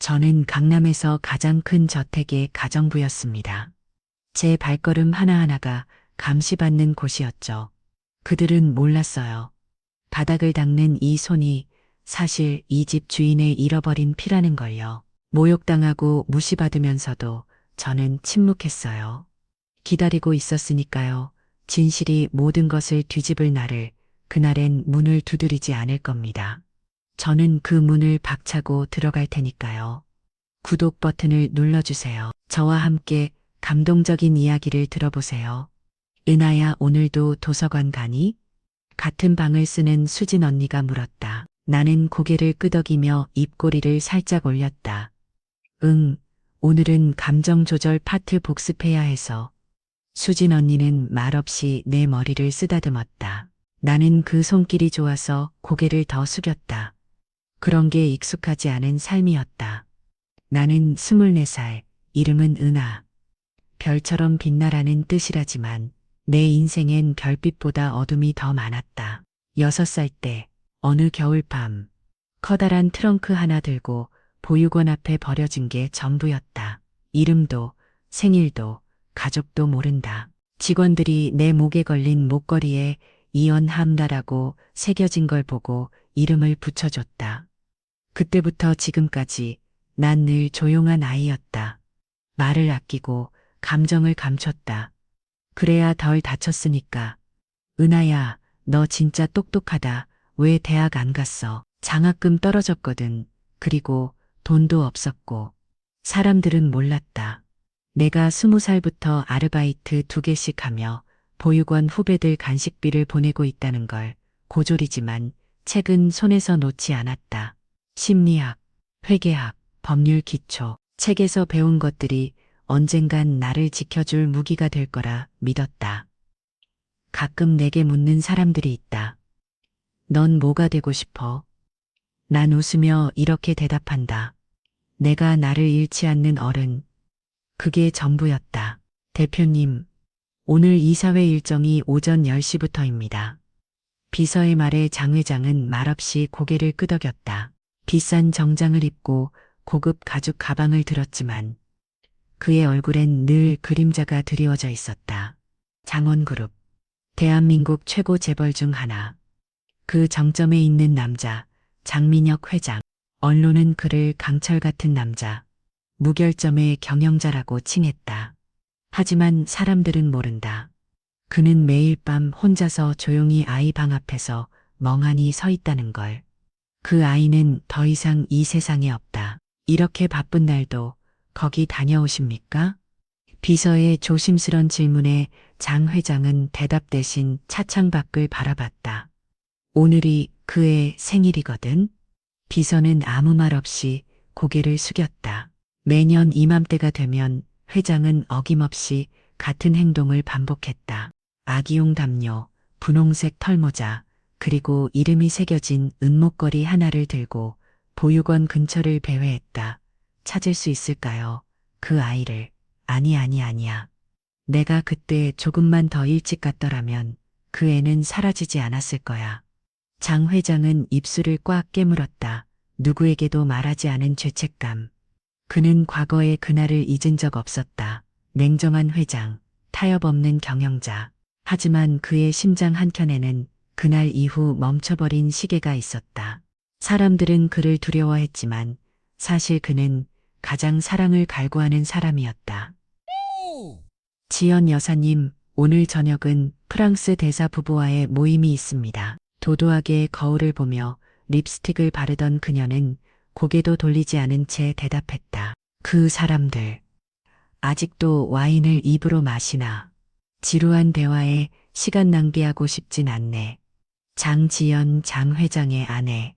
저는 강남에서 가장 큰 저택의 가정부였습니다. 제 발걸음 하나하나가 감시받는 곳이었죠. 그들은 몰랐어요. 바닥을 닦는 이 손이 사실 이 집 주인의 잃어버린 피라는 걸요. 모욕당하고 무시받으면서도 저는 침묵했어요. 기다리고 있었으니까요. 진실이 모든 것을 뒤집을 날을, 그날엔 문을 두드리지 않을 겁니다. 저는 그 문을 박차고 들어갈 테니까요. 구독 버튼을 눌러주세요. 저와 함께 감동적인 이야기를 들어보세요. 은하야, 오늘도 도서관 가니? 같은 방을 쓰는 수진 언니가 물었다. 나는 고개를 끄덕이며 입꼬리를 살짝 올렸다. 응, 오늘은 감정 조절 파트 복습해야 해서. 수진 언니는 말없이 내 머리를 쓰다듬었다. 나는 그 손길이 좋아서 고개를 더 숙였다. 그런 게 익숙하지 않은 삶이었다. 나는 24살, 이름은 은하. 별처럼 빛나라는 뜻이라지만 내 인생엔 별빛보다 어둠이 더 많았다. 6살 때 어느 겨울밤 커다란 트렁크 하나 들고 보육원 앞에 버려진 게 전부였다. 이름도 생일도 가족도 모른다. 직원들이 내 목에 걸린 목걸이에 이연함다라고 새겨진 걸 보고 이름을 붙여줬다. 그때부터 지금까지 난 늘 조용한 아이였다. 말을 아끼고 감정을 감췄다. 그래야 덜 다쳤으니까. 은하야, 너 진짜 똑똑하다. 왜 대학 안 갔어? 장학금 떨어졌거든. 그리고 돈도 없었고. 사람들은 몰랐다. 내가 20살부터 아르바이트 2개씩 하며 보육원 후배들 간식비를 보내고 있다는 걸. 고졸이지만 책은 손에서 놓지 않았다. 심리학, 회계학, 법률 기초, 책에서 배운 것들이 언젠간 나를 지켜줄 무기가 될 거라 믿었다. 가끔 내게 묻는 사람들이 있다. 넌 뭐가 되고 싶어? 난 웃으며 이렇게 대답한다. 내가 나를 잃지 않는 어른. 그게 전부였다. 대표님, 오늘 이사회 일정이 오전 10시부터입니다. 비서의 말에 장 회장은 말없이 고개를 끄덕였다. 비싼 정장을 입고 고급 가죽 가방을 들었지만 그의 얼굴엔 늘 그림자가 드리워져 있었다. 장원그룹, 대한민국 최고 재벌 중 하나. 그 정점에 있는 남자, 장민혁 회장. 언론은 그를 강철 같은 남자, 무결점의 경영자라고 칭했다. 하지만 사람들은 모른다. 그는 매일 밤 혼자서 조용히 아이 방 앞에서 멍하니 서 있다는 걸. 그 아이는 더 이상 이 세상에 없다. 이렇게 바쁜 날도 거기 다녀오십니까? 비서의 조심스런 질문에 장 회장은 대답 대신 차창 밖을 바라봤다. 오늘이 그의 생일이거든. 비서는 아무 말 없이 고개를 숙였다. 매년 이맘때가 되면 회장은 어김없이 같은 행동을 반복했다. 아기용 담요, 분홍색 털모자, 그리고 이름이 새겨진 은목걸이 하나를 들고 보육원 근처를 배회했다. 찾을 수 있을까요? 그 아이를. 아니야. 내가 그때 조금만 더 일찍 갔더라면 그 애는 사라지지 않았을 거야. 장 회장은 입술을 꽉 깨물었다. 누구에게도 말하지 않은 죄책감. 그는 과거의 그날을 잊은 적 없었다. 냉정한 회장, 타협 없는 경영자. 하지만 그의 심장 한켠에는 그날 이후 멈춰버린 시계가 있었다. 사람들은 그를 두려워했지만 사실 그는 가장 사랑을 갈구하는 사람이었다. 지연 여사님, 오늘 저녁은 프랑스 대사 부부와의 모임이 있습니다. 도도하게 거울을 보며 립스틱을 바르던 그녀는 고개도 돌리지 않은 채 대답했다. 그 사람들, 아직도 와인을 입으로 마시나. 지루한 대화에 시간 낭비하고 싶진 않네. 장지연 장 회장의 아내.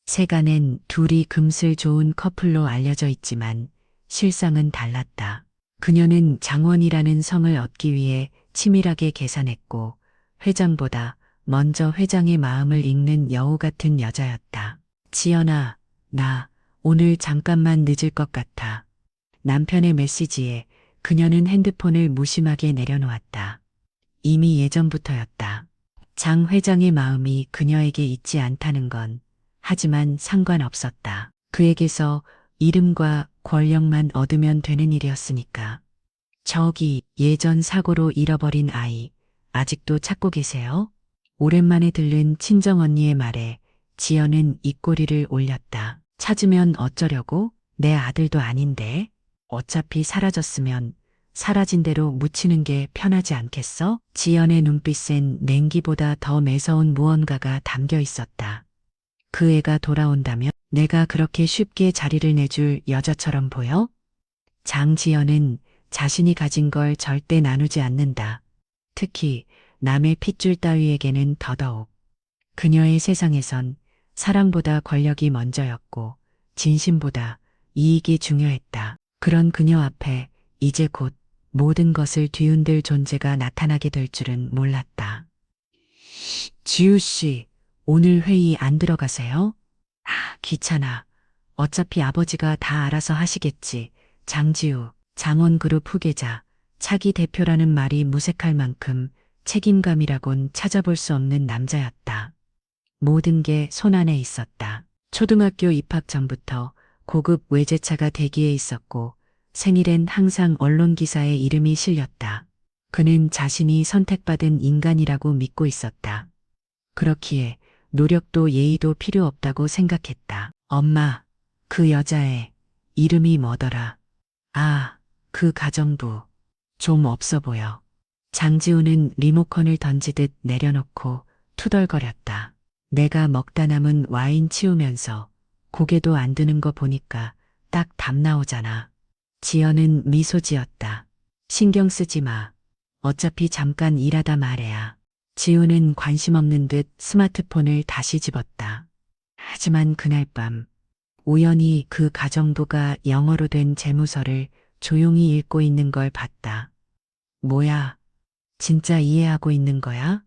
세간엔 둘이 금슬 좋은 커플로 알려져 있지만 실상은 달랐다. 그녀는 장원이라는 성을 얻기 위해 치밀하게 계산했고 회장보다 먼저 회장의 마음을 읽는 여우 같은 여자였다. 지연아, 나 오늘 잠깐만 늦을 것 같아. 남편의 메시지에 그녀는 핸드폰을 무심하게 내려놓았다. 이미 예전부터였다. 장 회장의 마음이 그녀에게 있지 않다는 건 하지만 상관없었다. 그에게서 이름과 권력만 얻으면 되는 일이었으니까. 저기 예전 사고로 잃어버린 아이 아직도 찾고 계세요? 오랜만에 들른 친정언니의 말에 지연은 입꼬리를 올렸다. 찾으면 어쩌려고? 내 아들도 아닌데. 어차피 사라졌으면 사라진 대로 묻히는 게 편하지 않겠어? 지연의 눈빛엔 냉기보다 더 매서운 무언가가 담겨 있었다. 그 애가 돌아온다면 내가 그렇게 쉽게 자리를 내줄 여자처럼 보여? 장지연은 자신이 가진 걸 절대 나누지 않는다. 특히 남의 핏줄 따위에게는 더더욱. 그녀의 세상에선 사랑보다 권력이 먼저였고 진심보다 이익이 중요했다. 그런 그녀 앞에 이제 곧 모든 것을 뒤흔들 존재가 나타나게 될 줄은 몰랐다. 지우 씨, 오늘 회의 안 들어가세요? 아, 귀찮아. 어차피 아버지가 다 알아서 하시겠지. 장지우, 장원그룹 후계자, 차기 대표라는 말이 무색할 만큼 책임감이라곤 찾아볼 수 없는 남자였다. 모든 게 손안에 있었다. 초등학교 입학 전부터 고급 외제차가 대기해 있었고 생일엔 항상 언론 기사에 이름이 실렸다. 그는 자신이 선택받은 인간이라고 믿고 있었다. 그렇기에 노력도 예의도 필요 없다고 생각했다. 엄마, 그 여자의 이름이 뭐더라? 아, 그 가정부. 좀 없어 보여. 장지우는 리모컨을 던지듯 내려놓고 투덜거렸다. 내가 먹다 남은 와인 치우면서 고개도 안 드는 거 보니까 딱 답 나오잖아. 지연은 미소 지었다. 신경 쓰지 마. 어차피 잠깐 일하다 말해야. 지우는 관심 없는 듯 스마트폰을 다시 집었다. 하지만 그날 밤 우연히 그 가정부가 영어로 된 재무서를 조용히 읽고 있는 걸 봤다. 뭐야? 진짜 이해하고 있는 거야?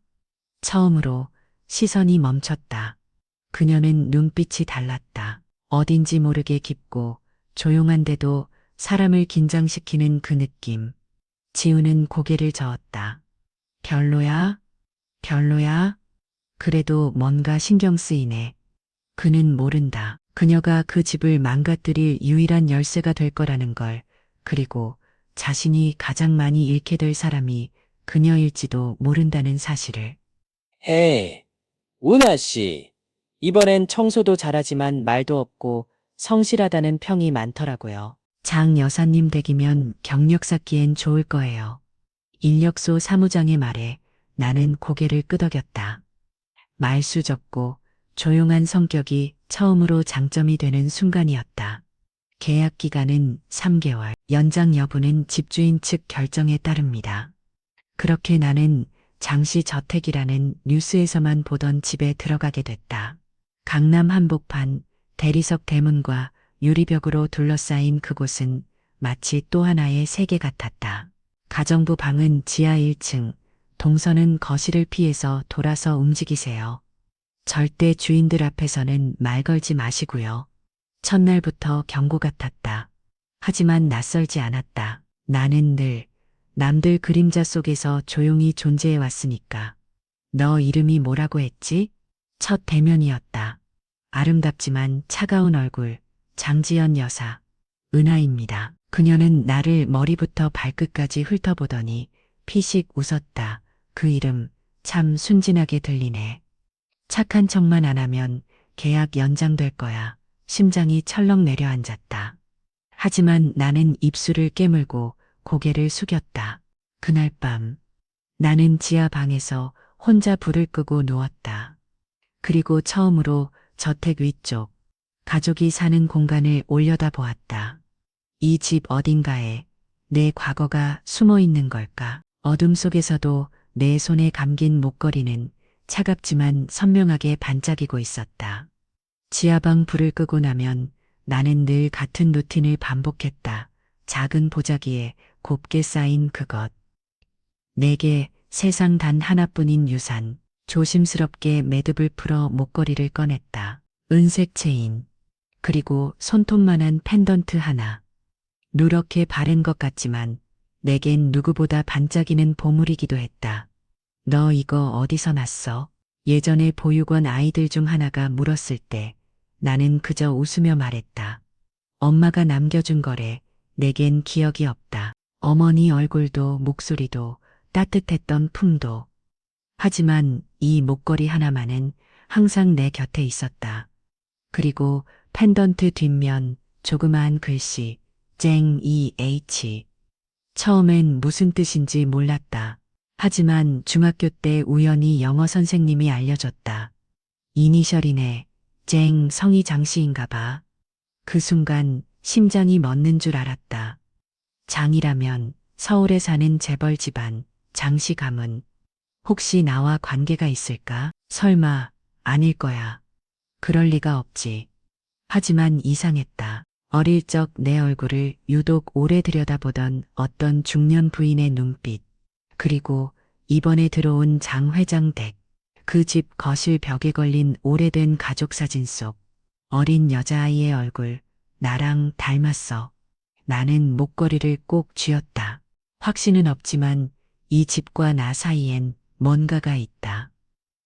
처음으로 시선이 멈췄다. 그녀는 눈빛이 달랐다. 어딘지 모르게 깊고 조용한데도 사람을 긴장시키는 그 느낌. 지우는 고개를 저었다. 별로야? 별로야? 그래도 뭔가 신경 쓰이네. 그는 모른다. 그녀가 그 집을 망가뜨릴 유일한 열쇠가 될 거라는 걸, 그리고 자신이 가장 많이 잃게 될 사람이 그녀일지도 모른다는 사실을. 헤이, 운하 씨. 이번엔 청소도 잘하지만 말도 없고 성실하다는 평이 많더라고요. 장 여사님 댁이면 경력 쌓기엔 좋을 거예요. 인력소 사무장의 말에 나는 고개를 끄덕였다. 말수적고 조용한 성격이 처음으로 장점이 되는 순간이었다. 계약 기간은 3개월, 연장 여부는 집주인 측 결정에 따릅니다. 그렇게 나는 장씨 저택이라는 뉴스에서만 보던 집에 들어가게 됐다. 강남 한복판, 대리석 대문과 유리벽으로 둘러싸인 그곳은 마치 또 하나의 세계 같았다. 가정부 방은 지하 1층, 동선은 거실을 피해서 돌아서 움직이세요. 절대 주인들 앞에서는 말 걸지 마시고요. 첫날부터 경고 같았다. 하지만 낯설지 않았다. 나는 늘 남들 그림자 속에서 조용히 존재해 왔으니까. 너 이름이 뭐라고 했지? 첫 대면이었다. 아름답지만 차가운 얼굴, 장지연 여사, 은하입니다. 그녀는 나를 머리부터 발끝까지 훑어보더니 피식 웃었다. 그 이름 참 순진하게 들리네. 착한 척만 안 하면 계약 연장될 거야. 심장이 철렁 내려앉았다. 하지만 나는 입술을 깨물고 고개를 숙였다. 그날 밤 나는 지하 방에서 혼자 불을 끄고 누웠다. 그리고 처음으로 저택 위쪽 가족이 사는 공간을 올려다보았다. 이 집 어딘가에 내 과거가 숨어 있는 걸까? 어둠 속에서도 내 손에 감긴 목걸이는 차갑지만 선명하게 반짝이고 있었다. 지하방 불을 끄고 나면 나는 늘 같은 루틴을 반복했다. 작은 보자기에 곱게 쌓인 그것. 내게 세상 단 하나뿐인 유산. 조심스럽게 매듭을 풀어 목걸이를 꺼냈다. 은색 체인. 그리고 손톱만한 펜던트 하나. 누렇게 바른 것 같지만 내겐 누구보다 반짝이는 보물이기도 했다. 너 이거 어디서 났어? 예전에 보육원 아이들 중 하나가 물었을 때 나는 그저 웃으며 말했다. 엄마가 남겨준 거래. 내겐 기억이 없다. 어머니 얼굴도 목소리도 따뜻했던 품도. 하지만 이 목걸이 하나만은 항상 내 곁에 있었다. 그리고 펜던트 뒷면 조그마한 글씨 쟁EH. 처음엔 무슨 뜻인지 몰랐다. 하지만 중학교 때 우연히 영어 선생님이 알려줬다. 이니셜이네. 쟁 성이 장씨인가 봐. 그 순간 심장이 멎는 줄 알았다. 장이라면 서울에 사는 재벌 집안, 장씨 가문. 혹시 나와 관계가 있을까? 설마 아닐 거야. 그럴 리가 없지. 하지만 이상했다. 어릴 적 내 얼굴을 유독 오래 들여다보던 어떤 중년 부인의 눈빛. 그리고 이번에 들어온 장 회장 댁. 그 집 거실 벽에 걸린 오래된 가족 사진 속 어린 여자아이의 얼굴. 나랑 닮았어. 나는 목걸이를 꼭 쥐었다. 확신은 없지만 이 집과 나 사이엔 뭔가가 있다.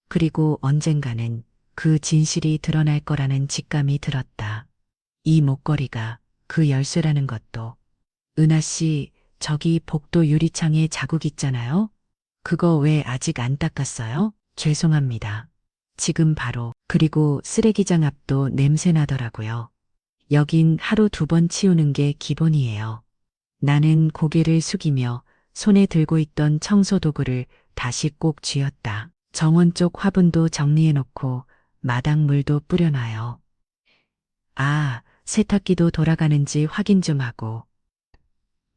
그리고 언젠가는 그 진실이 드러날 거라는 직감이 들었다. 이 목걸이가 그 열쇠라는 것도. 은하 씨, 저기 복도 유리창에 자국 있잖아요? 그거 왜 아직 안 닦았어요? 죄송합니다. 지금 바로. 그리고 쓰레기장 앞도 냄새 나더라고요. 여긴 하루 2번 치우는 게 기본이에요. 나는 고개를 숙이며 손에 들고 있던 청소 도구를 다시 꼭 쥐었다. 정원 쪽 화분도 정리해놓고 마당 물도 뿌려놔요. 아, 세탁기도 돌아가는지 확인 좀 하고.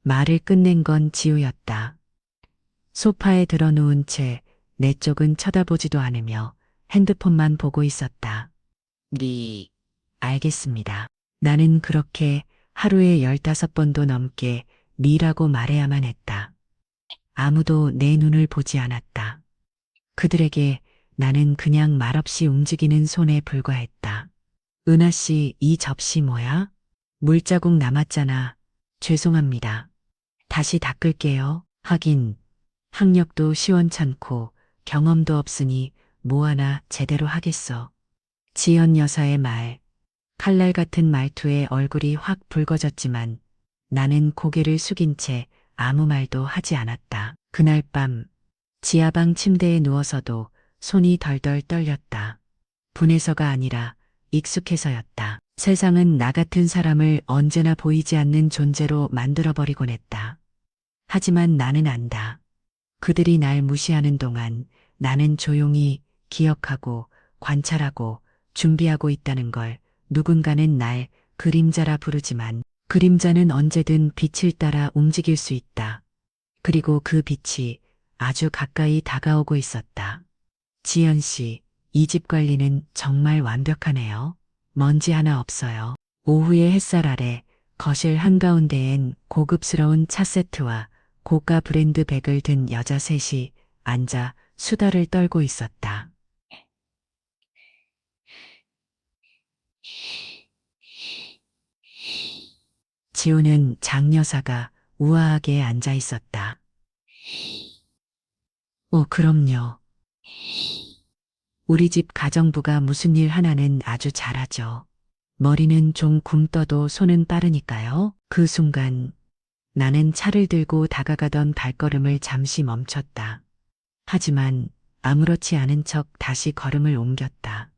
말을 끝낸 건 지우였다. 소파에 들어 누운 채 내 쪽은 쳐다보지도 않으며 핸드폰만 보고 있었다. 네, 알겠습니다. 나는 그렇게 하루에 15번도 넘게 미라고 말해야만 했다. 아무도 내 눈을 보지 않았다. 그들에게 나는 그냥 말없이 움직이는 손에 불과했다. 은하 씨, 이 접시 뭐야? 물자국 남았잖아. 죄송합니다. 다시 닦을게요. 하긴 학력도 시원찮고 경험도 없으니 뭐 하나 제대로 하겠어. 지연 여사의 말, 칼날 같은 말투에 얼굴이 확 붉어졌지만 나는 고개를 숙인 채 아무 말도 하지 않았다. 그날 밤 지하방 침대에 누워서도 손이 덜덜 떨렸다. 분해서가 아니라 익숙해서였다. 세상은 나 같은 사람을 언제나 보이지 않는 존재로 만들어버리곤 했다. 하지만 나는 안다. 그들이 날 무시하는 동안 나는 조용히 기억하고 관찰하고 준비하고 있다는 걸. 누군가는 날 그림자라 부르지만 그림자는 언제든 빛을 따라 움직일 수 있다. 그리고 그 빛이 아주 가까이 다가오고 있었다. 지연 씨, 이 집 관리는 정말 완벽하네요. 먼지 하나 없어요. 오후의 햇살 아래 거실 한가운데엔 고급스러운 차 세트와 고가 브랜드 백을 든 여자 셋이 앉아 수다를 떨고 있었다. 지우는 장여사가 우아하게 앉아 있었다. 그럼요. 우리 집 가정부가 무슨 일 하나는 아주 잘하죠. 머리는 좀 굼떠도 손은 빠르니까요. 그 순간 나는 차를 들고 다가가던 발걸음을 잠시 멈췄다. 하지만 아무렇지 않은 척 다시 걸음을 옮겼다.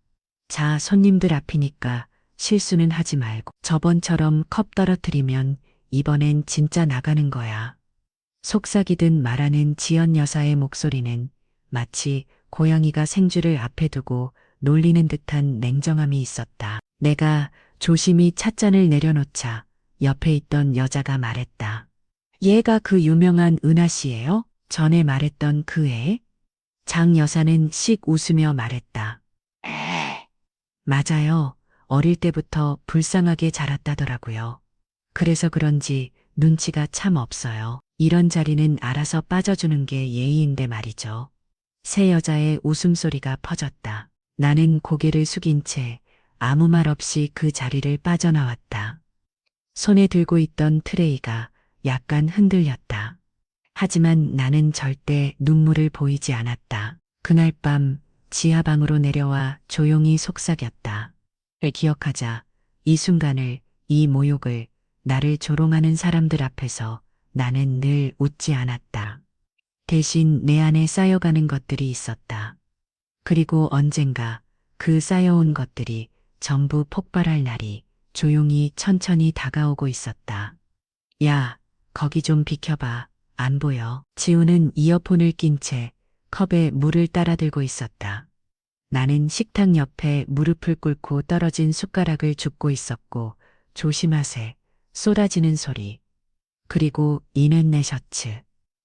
자, 손님들 앞이니까 실수는 하지 말고 저번처럼 컵 떨어뜨리면 이번엔 진짜 나가는 거야. 속삭이듯 말하는 지연 여사의 목소리는 마치 고양이가 생쥐를 앞에 두고 놀리는 듯한 냉정함이 있었다. 내가 조심히 찻잔을 내려놓자 옆에 있던 여자가 말했다. 얘가 그 유명한 은하 씨예요? 전에 말했던 그 애? 장 여사는 씩 웃으며 말했다. 맞아요. 어릴 때부터 불쌍하게 자랐다더라고요. 그래서 그런지 눈치가 참 없어요. 이런 자리는 알아서 빠져주는 게 예의인데 말이죠. 새 여자의 웃음소리가 퍼졌다. 나는 고개를 숙인 채 아무 말 없이 그 자리를 빠져나왔다. 손에 들고 있던 트레이가 약간 흔들렸다. 하지만 나는 절대 눈물을 보이지 않았다. 그날 밤 지하방으로 내려와 조용히 속삭였다. 기억하자. 이 순간을 이 모욕을, 나를 조롱하는 사람들 앞에서 나는 늘 웃지 않았다. 대신 내 안에 쌓여가는 것들이 있었다. 그리고 언젠가 그 쌓여온 것들이 전부 폭발할 날이 조용히 천천히 다가오고 있었다. 야, 거기 좀 비켜봐. 안 보여. 지우는 이어폰을 낀 채 컵에 물을 따라 들고 있었다. 나는 식탁 옆에 무릎을 꿇고 떨어진 숟가락을 줍고 있었고, 조심하세. 쏟아지는 소리. 그리고 이는 내 셔츠.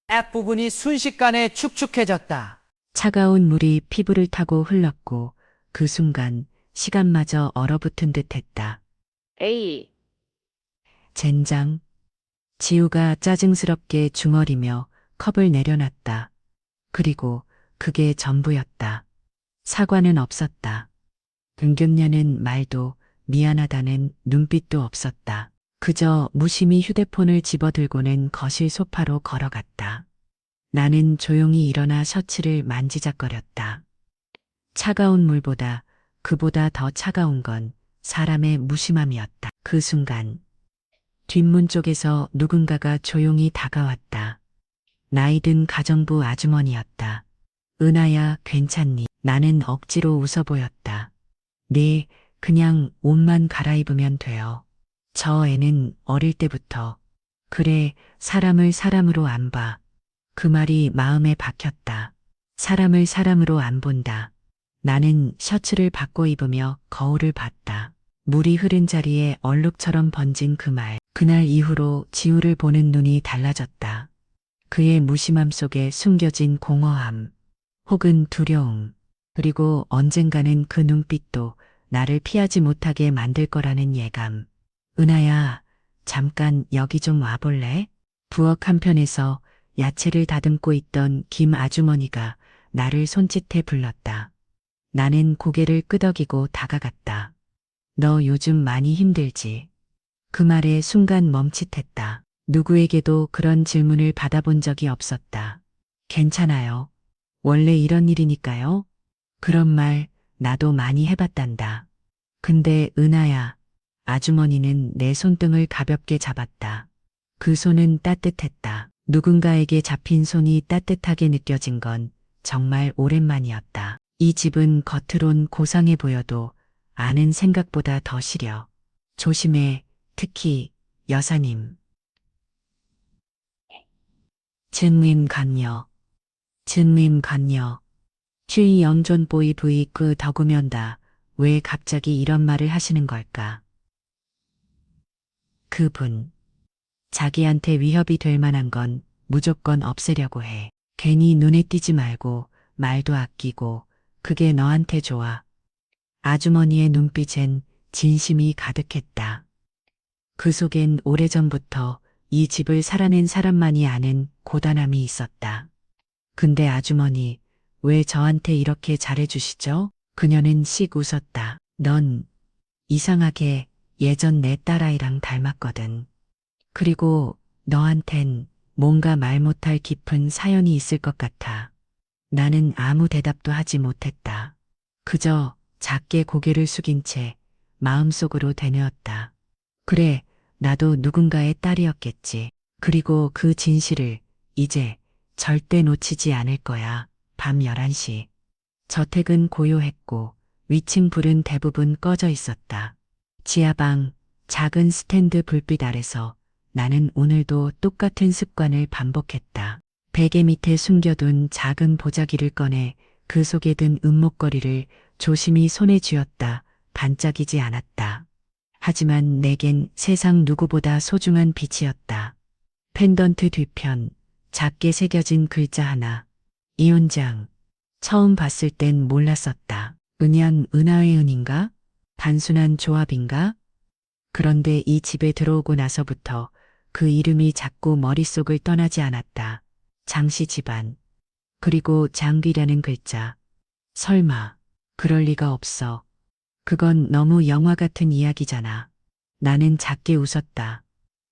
앞부분이 순식간에 축축해졌다. 차가운 물이 피부를 타고 흘렀고, 그 순간 시간마저 얼어붙은 듯 했다. 에이, 젠장. 지우가 짜증스럽게 중얼이며 컵을 내려놨다. 그리고 그게 전부였다. 사과는 없었다. 은근냐는 말도 미안하다는 눈빛도 없었다. 그저 무심히 휴대폰을 집어들고는 거실 소파로 걸어갔다. 나는 조용히 일어나 셔츠를 만지작거렸다. 차가운 물보다 그보다 더 차가운 건 사람의 무심함이었다. 그 순간 뒷문 쪽에서 누군가가 조용히 다가왔다. 나이든 가정부 아주머니였다. 은하야, 괜찮니? 나는 억지로 웃어 보였다. 네, 그냥 옷만 갈아입으면 돼요. 저 애는 어릴 때부터 그래, 사람을 사람으로 안 봐. 그 말이 마음에 박혔다. 사람을 사람으로 안 본다. 나는 셔츠를 바꿔 입으며 거울을 봤다. 물이 흐른 자리에 얼룩처럼 번진 그 말. 그날 이후로 지우를 보는 눈이 달라졌다. 그의 무심함 속에 숨겨진 공허함, 혹은 두려움, 그리고 언젠가는 그 눈빛도 나를 피하지 못하게 만들 거라는 예감. 은하야, 잠깐 여기 좀 와볼래? 부엌 한편에서 야채를 다듬고 있던 김 아주머니가 나를 손짓해 불렀다. 나는 고개를 끄덕이고 다가갔다. 너 요즘 많이 힘들지? 그 말에 순간 멈칫했다. 누구에게도 그런 질문을 받아본 적이 없었다. 괜찮아요. 원래 이런 일이니까요. 그런 말 나도 많이 해봤단다. 근데 은하야, 아주머니는 내 손등을 가볍게 잡았다. 그 손은 따뜻했다. 누군가에게 잡힌 손이 따뜻하게 느껴진 건 정말 오랜만이었다. 이 집은 겉으론 고상해 보여도 아는 생각보다 더 시려. 조심해, 특히 여사님. 증민 간녀. 증민 간녀. 취 영존 보이 부이 그 더구면다. 왜 갑자기 이런 말을 하시는 걸까? 그분. 자기한테 위협이 될 만한 건 무조건 없애려고 해. 괜히 눈에 띄지 말고 말도 아끼고 그게 너한테 좋아. 아주머니의 눈빛엔 진심이 가득했다. 그 속엔 오래전부터 이 집을 살아낸 사람만이 아는 고단함이 있었다. 근데 아주머니, 왜 저한테 이렇게 잘해주시죠? 그녀는 씩 웃었다. 넌 이상하게 예전 내 딸아이랑 닮았거든. 그리고 너한텐 뭔가 말 못할 깊은 사연이 있을 것 같아. 나는 아무 대답도 하지 못했다. 그저 작게 고개를 숙인 채 마음속으로 되뇌었다. 그래, 나도 누군가의 딸이었겠지. 그리고 그 진실을 이제 절대 놓치지 않을 거야. 밤 11시. 저택은 고요했고 위층 불은 대부분 꺼져 있었다. 지하방 작은 스탠드 불빛 아래서 나는 오늘도 똑같은 습관을 반복했다. 베개 밑에 숨겨둔 작은 보자기를 꺼내 그 속에 든 은목걸이를 조심히 손에 쥐었다. 반짝이지 않았다. 하지만 내겐 세상 누구보다 소중한 빛이었다. 펜던트 뒤편, 작게 새겨진 글자 하나. 이혼장. 처음 봤을 땐 몰랐었다. 은연 은하의 은인가? 단순한 조합인가? 그런데 이 집에 들어오고 나서부터 그 이름이 자꾸 머릿속을 떠나지 않았다. 장씨 집안. 그리고 장귀라는 글자. 설마, 그럴 리가 없어. 그건 너무 영화 같은 이야기잖아. 나는 작게 웃었다.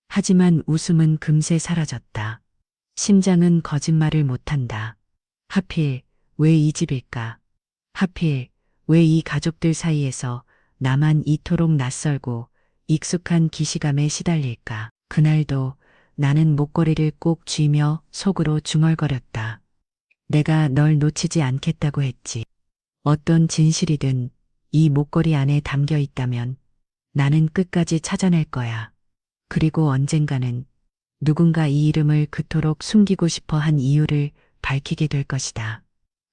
하지만 웃음은 금세 사라졌다. 심장은 거짓말을 못한다. 하필 왜 이 집일까? 하필 왜 이 가족들 사이에서 나만 이토록 낯설고 익숙한 기시감에 시달릴까. 그날도 나는 목걸이를 꼭 쥐며 속으로 중얼거렸다. 내가 널 놓치지 않겠다고 했지. 어떤 진실이든 이 목걸이 안에 담겨 있다면 나는 끝까지 찾아낼 거야. 그리고 언젠가는 누군가 이 이름을 그토록 숨기고 싶어 한 이유를 밝히게 될 것이다.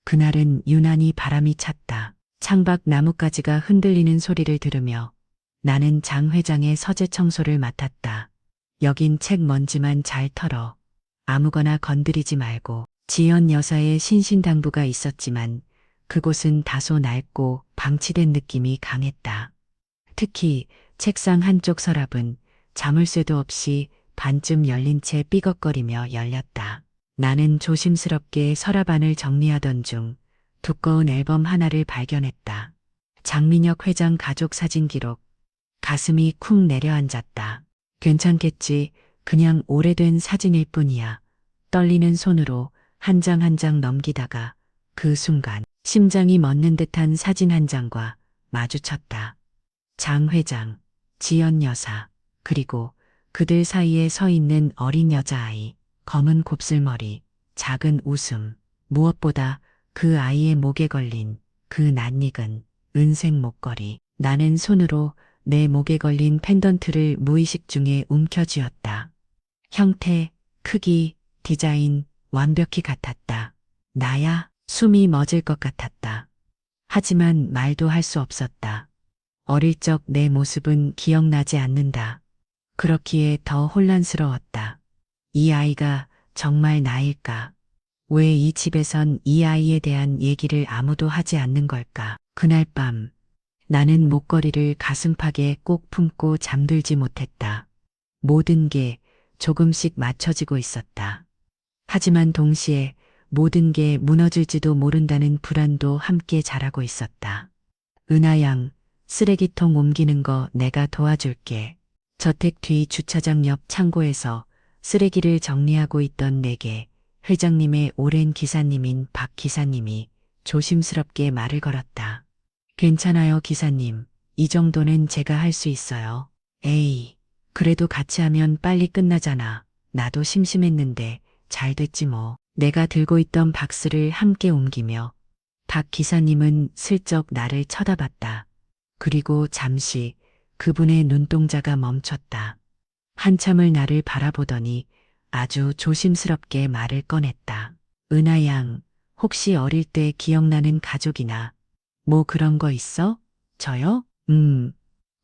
그날은 유난히 바람이 찼다. 창밖 나뭇가지가 흔들리는 소리를 들으며 나는 장 회장의 서재 청소를 맡았다. 여긴 책 먼지만 잘 털어. 아무거나 건드리지 말고. 지연 여사의 신신당부가 있었지만 그곳은 다소 낡고 방치된 느낌이 강했다. 특히 책상 한쪽 서랍은 자물쇠도 없이 반쯤 열린 채 삐걱거리며 열렸다. 나는 조심스럽게 서랍 안을 정리하던 중 두꺼운 앨범 하나를 발견했다. 장민혁 회장 가족 사진 기록. 가슴이 쿵 내려앉았다. 괜찮겠지. 그냥 오래된 사진일 뿐이야. 떨리는 손으로 한 장 한 장 넘기다가 그 순간 심장이 멎는 듯한 사진 한 장과 마주쳤다. 장 회장, 지연 여사, 그리고 그들 사이에 서 있는 어린 여자아이, 검은 곱슬머리, 작은 웃음, 무엇보다 그 아이의 목에 걸린 그 낯익은 은색 목걸이. 나는 손으로 내 목에 걸린 펜던트를 무의식 중에 움켜쥐었다. 형태, 크기, 디자인 완벽히 같았다. 나야 숨이 멎을 것 같았다. 하지만 말도 할 수 없었다. 어릴 적 내 모습은 기억나지 않는다. 그렇기에 더 혼란스러웠다. 이 아이가 정말 나일까? 왜 이 집에선 이 아이에 대한 얘기를 아무도 하지 않는 걸까? 그날 밤 나는 목걸이를 가슴팍에 꼭 품고 잠들지 못했다. 모든 게 조금씩 맞춰지고 있었다. 하지만 동시에 모든 게 무너질지도 모른다는 불안도 함께 자라고 있었다. 은하 양, 쓰레기통 옮기는 거 내가 도와줄게. 저택 뒤 주차장 옆 창고에서 쓰레기를 정리하고 있던 내게 회장님의 오랜 기사님인 박 기사님이 조심스럽게 말을 걸었다. 괜찮아요, 기사님. 이 정도는 제가 할 수 있어요. 에이, 그래도 같이 하면 빨리 끝나잖아. 나도 심심했는데 잘 됐지 뭐. 내가 들고 있던 박스를 함께 옮기며 박 기사님은 슬쩍 나를 쳐다봤다. 그리고 잠시 그분의 눈동자가 멈췄다. 한참을 나를 바라보더니 아주 조심스럽게 말을 꺼냈다. 은하 양, 혹시 어릴 때 기억나는 가족이나 뭐 그런 거 있어? 저요?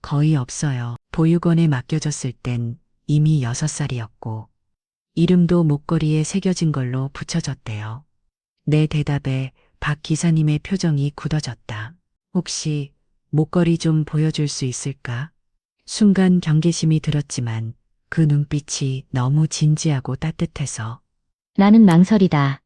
거의 없어요. 보육원에 맡겨졌을 땐 이미 6살이었고 이름도 목걸이에 새겨진 걸로 붙여졌대요. 내 대답에 박 기사님의 표정이 굳어졌다. 혹시 목걸이 좀 보여줄 수 있을까? 순간 경계심이 들었지만 그 눈빛이 너무 진지하고 따뜻해서 나는 망설이다.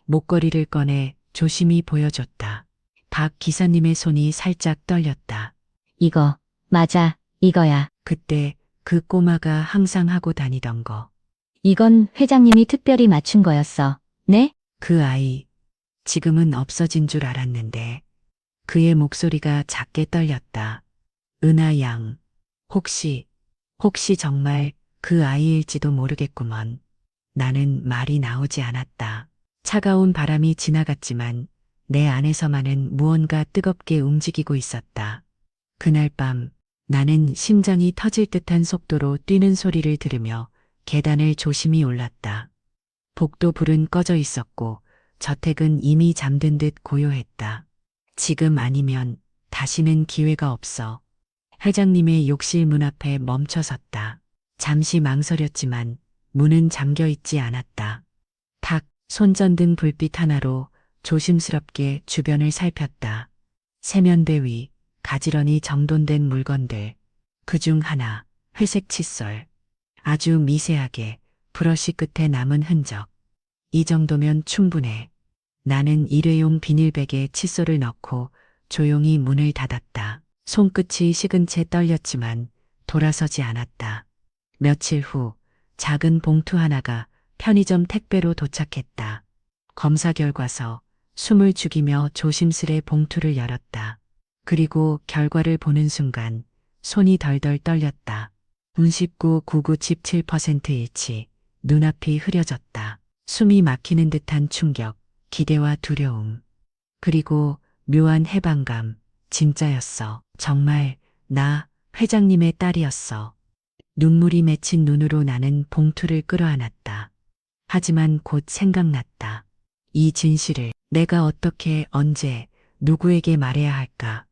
목걸이를 꺼내 조심히 보여줬다. 박 기사님의 손이 살짝 떨렸다. 이거, 맞아, 이거야. 그때 그 꼬마가 항상 하고 다니던 거. 이건 회장님이 특별히 맞춘 거였어. 네? 그 아이, 지금은 없어진 줄 알았는데 그의 목소리가 작게 떨렸다. 은하 양, 혹시 정말 그 아이일지도 모르겠구먼. 나는 말이 나오지 않았다. 차가운 바람이 지나갔지만 내 안에서만은 무언가 뜨겁게 움직이고 있었다. 그날 밤 나는 심장이 터질 듯한 속도로 뛰는 소리를 들으며 계단을 조심히 올랐다. 복도 불은 꺼져 있었고 저택은 이미 잠든 듯 고요했다. 지금 아니면 다시는 기회가 없어. 회장님의 욕실 문 앞에 멈춰섰다. 잠시 망설였지만 문은 잠겨 있지 않았다. 탁, 손전등 불빛 하나로 조심스럽게 주변을 살폈다. 세면대 위, 가지런히 정돈된 물건들. 그중 하나, 회색 칫솔. 아주 미세하게 브러쉬 끝에 남은 흔적. 이 정도면 충분해. 나는 일회용 비닐백에 칫솔을 넣고 조용히 문을 닫았다. 손끝이 식은 채 떨렸지만 돌아서지 않았다. 며칠 후 작은 봉투 하나가 편의점 택배로 도착했다. 검사 결과서 숨을 죽이며 조심스레 봉투를 열었다. 그리고 결과를 보는 순간 손이 덜덜 떨렸다. 99, 99, 17% 일치. 눈앞이 흐려졌다. 숨이 막히는 듯한 충격, 기대와 두려움. 그리고 묘한 해방감. 진짜였어. 정말 나 회장님의 딸이었어. 눈물이 맺힌 눈으로 나는 봉투를 끌어안았다. 하지만 곧 생각났다. 이 진실을 내가 어떻게, 언제, 누구에게 말해야 할까?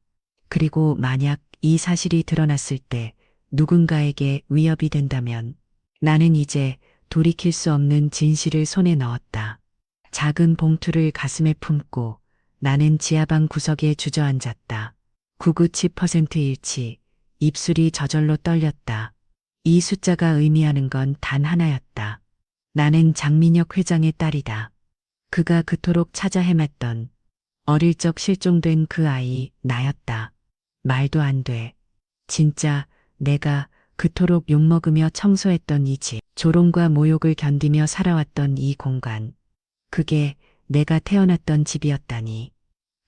그리고 만약 이 사실이 드러났을 때 누군가에게 위협이 된다면 나는 이제 돌이킬 수 없는 진실을 손에 넣었다. 작은 봉투를 가슴에 품고 나는 지하방 구석에 주저앉았다. 997% 일치. 입술이 저절로 떨렸다. 이 숫자가 의미하는 건 단 하나였다. 나는 장민혁 회장의 딸이다. 그가 그토록 찾아 헤맸던 어릴 적 실종된 그 아이 나였다. 말도 안 돼. 진짜 내가 그토록 욕먹으며 청소했던 이 집, 조롱과 모욕을 견디며 살아왔던 이 공간. 그게 내가 태어났던 집이었다니.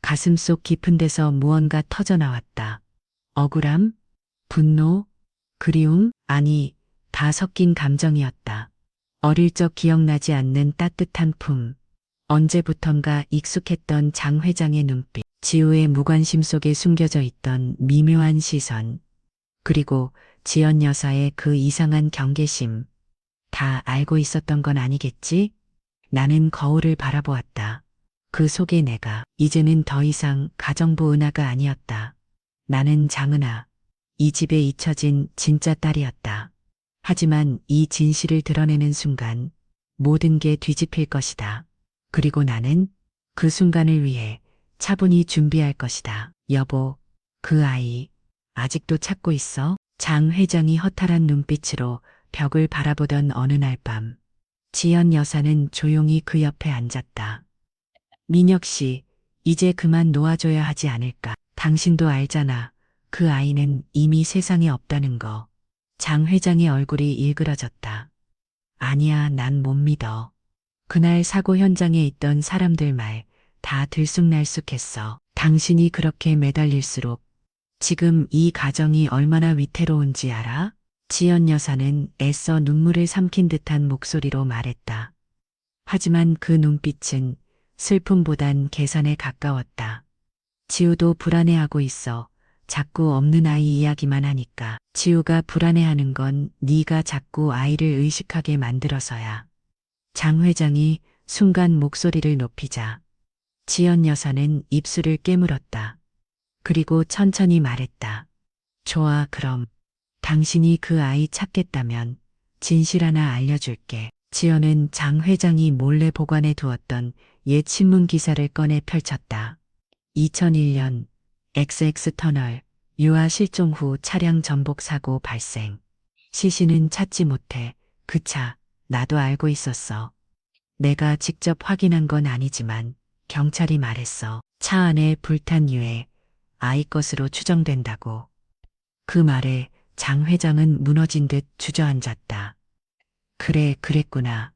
가슴속 깊은 데서 무언가 터져나왔다. 억울함? 분노? 그리움? 아니, 다 섞인 감정이었다. 어릴 적 기억나지 않는 따뜻한 품. 언제부턴가 익숙했던 장 회장의 눈빛. 지우의 무관심 속에 숨겨져 있던 미묘한 시선. 그리고 지연 여사의 그 이상한 경계심. 다 알고 있었던 건 아니겠지? 나는 거울을 바라보았다. 그 속에 내가 이제는 더 이상 가정부 은하가 아니었다. 나는 장은하. 이 집에 잊혀진 진짜 딸이었다. 하지만 이 진실을 드러내는 순간 모든 게 뒤집힐 것이다. 그리고 나는 그 순간을 위해 차분히 준비할 것이다. 여보, 그 아이 아직도 찾고 있어? 장 회장이 허탈한 눈빛으로 벽을 바라보던 어느 날 밤, 지연 여사는 조용히 그 옆에 앉았다. 민혁 씨, 이제 그만 놓아줘야 하지 않을까? 당신도 알잖아. 그 아이는 이미 세상에 없다는 거. 장 회장의 얼굴이 일그러졌다. 아니야, 난 못 믿어. 그날 사고 현장에 있던 사람들 말 다 들쑥날쑥했어. 당신이 그렇게 매달릴수록 지금 이 가정이 얼마나 위태로운지 알아? 지연 여사는 애써 눈물을 삼킨 듯한 목소리로 말했다. 하지만 그 눈빛은 슬픔보단 계산에 가까웠다. 지우도 불안해하고 있어. 자꾸 없는 아이 이야기만 하니까. 지우가 불안해하는 건 네가 자꾸 아이를 의식하게 만들어서야. 장 회장이 순간 목소리를 높이자 지연 여사는 입술을 깨물었다. 그리고 천천히 말했다. 좋아, 그럼 당신이 그 아이 찾겠다면 진실 하나 알려줄게. 지연은 장 회장이 몰래 보관해 두었던 옛 신문 기사를 꺼내 펼쳤다. 2001년 XX 터널 유아 실종 후 차량 전복 사고 발생. 시신은 찾지 못해. 그 차 나도 알고 있었어. 내가 직접 확인한 건 아니지만 경찰이 말했어. 차 안에 불탄 유해 아이 것으로 추정된다고. 그 말에 장 회장은 무너진 듯 주저앉았다. 그래, 그랬구나.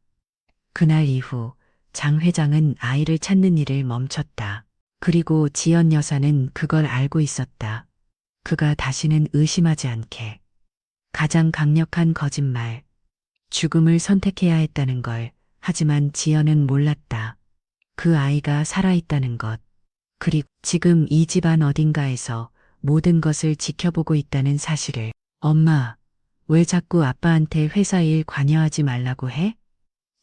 그날 이후 장 회장은 아이를 찾는 일을 멈췄다. 그리고 지연 여사는 그걸 알고 있었다. 그가 다시는 의심하지 않게. 가장 강력한 거짓말. 죽음을 선택해야 했다는 걸. 하지만 지연은 몰랐다. 그 아이가 살아있다는 것. 그리고 지금 이 집안 어딘가에서 모든 것을 지켜보고 있다는 사실을. 엄마, 왜 자꾸 아빠한테 회사 일 관여하지 말라고 해?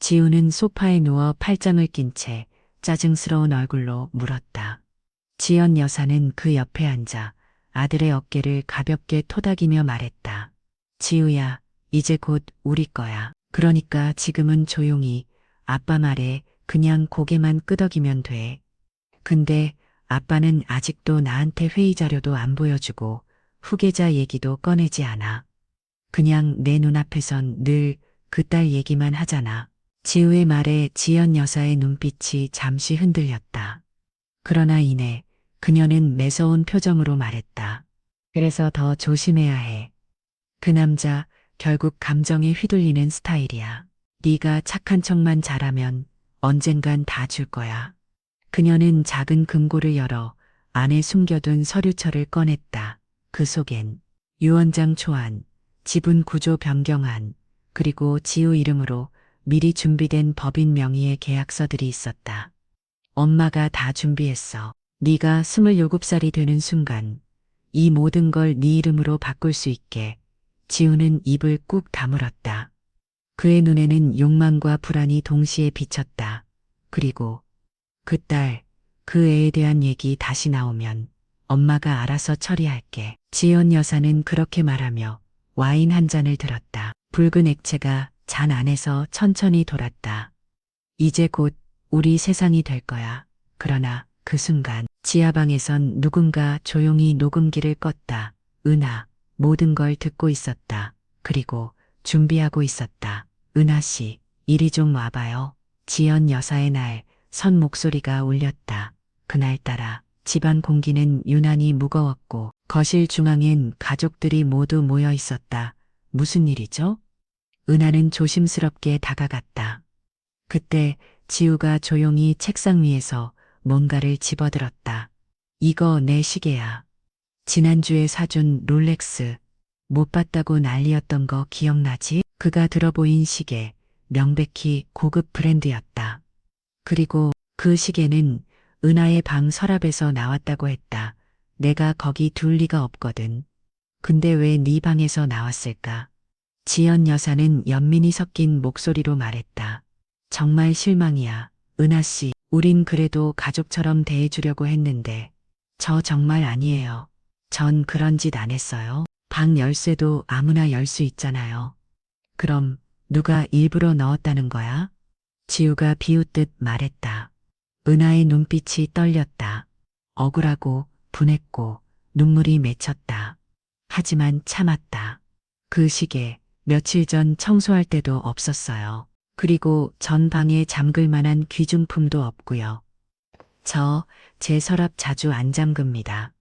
지우는 소파에 누워 팔짱을 낀 채 짜증스러운 얼굴로 물었다. 지연 여사는 그 옆에 앉아 아들의 어깨를 가볍게 토닥이며 말했다. 지우야, 이제 곧 우리 거야. 그러니까 지금은 조용히 아빠 말에 그냥 고개만 끄덕이면 돼. 근데 아빠는 아직도 나한테 회의 자료도 안 보여주고 후계자 얘기도 꺼내지 않아. 그냥 내 눈앞에선 늘 그 딸 얘기만 하잖아. 지우의 말에 지연 여사의 눈빛이 잠시 흔들렸다. 그러나 이내 그녀는 매서운 표정으로 말했다. 그래서 더 조심해야 해. 그 남자 결국 감정에 휘둘리는 스타일이야. 네가 착한 척만 잘하면 언젠간 다 줄 거야. 그녀는 작은 금고를 열어 안에 숨겨둔 서류철을 꺼냈다. 그 속엔 유언장 초안, 지분 구조 변경안, 그리고 지우 이름으로 미리 준비된 법인 명의의 계약서들이 있었다. 엄마가 다 준비했어. 네가 27살이 되는 순간 이 모든 걸 네 이름으로 바꿀 수 있게. 지우는 입을 꾹 다물었다. 그의 눈에는 욕망과 불안이 동시에 비쳤다. 그리고 그 딸, 그 애에 대한 얘기 다시 나오면 엄마가 알아서 처리할게. 지연 여사는 그렇게 말하며 와인 한 잔을 들었다. 붉은 액체가 잔 안에서 천천히 돌았다. 이제 곧 우리 세상이 될 거야. 그러나 그 순간 지하방에선 누군가 조용히 녹음기를 껐다. 은하, 모든 걸 듣고 있었다. 그리고 준비하고 있었다. 은하 씨, 이리 좀 와봐요. 지연 여사의 날, 선 목소리가 울렸다. 그날따라 집안 공기는 유난히 무거웠고 거실 중앙엔 가족들이 모두 모여 있었다. 무슨 일이죠? 은하는 조심스럽게 다가갔다. 그때 지우가 조용히 책상 위에서 뭔가를 집어들었다. 이거 내 시계야. 지난주에 사준 롤렉스. 못 봤다고 난리였던 거 기억나지? 그가 들어보인 시계, 명백히 고급 브랜드였다. 그리고 그 시계는 은하의 방 서랍에서 나왔다고 했다. 내가 거기 둘 리가 없거든. 근데 왜 네 방에서 나왔을까? 지연 여사는 연민이 섞인 목소리로 말했다. 정말 실망이야. 은하 씨, 우린 그래도 가족처럼 대해주려고 했는데. 저 정말 아니에요. 전 그런 짓 안 했어요. 방 열쇠도 아무나 열 수 있잖아요. 그럼 누가 일부러 넣었다는 거야? 지우가 비웃듯 말했다. 은하의 눈빛이 떨렸다. 억울하고 분했고 눈물이 맺혔다. 하지만 참았다. 그 시계 며칠 전 청소할 때도 없었어요. 그리고 전 방에 잠글 만한 귀중품도 없고요. 제 서랍 자주 안 잠급니다.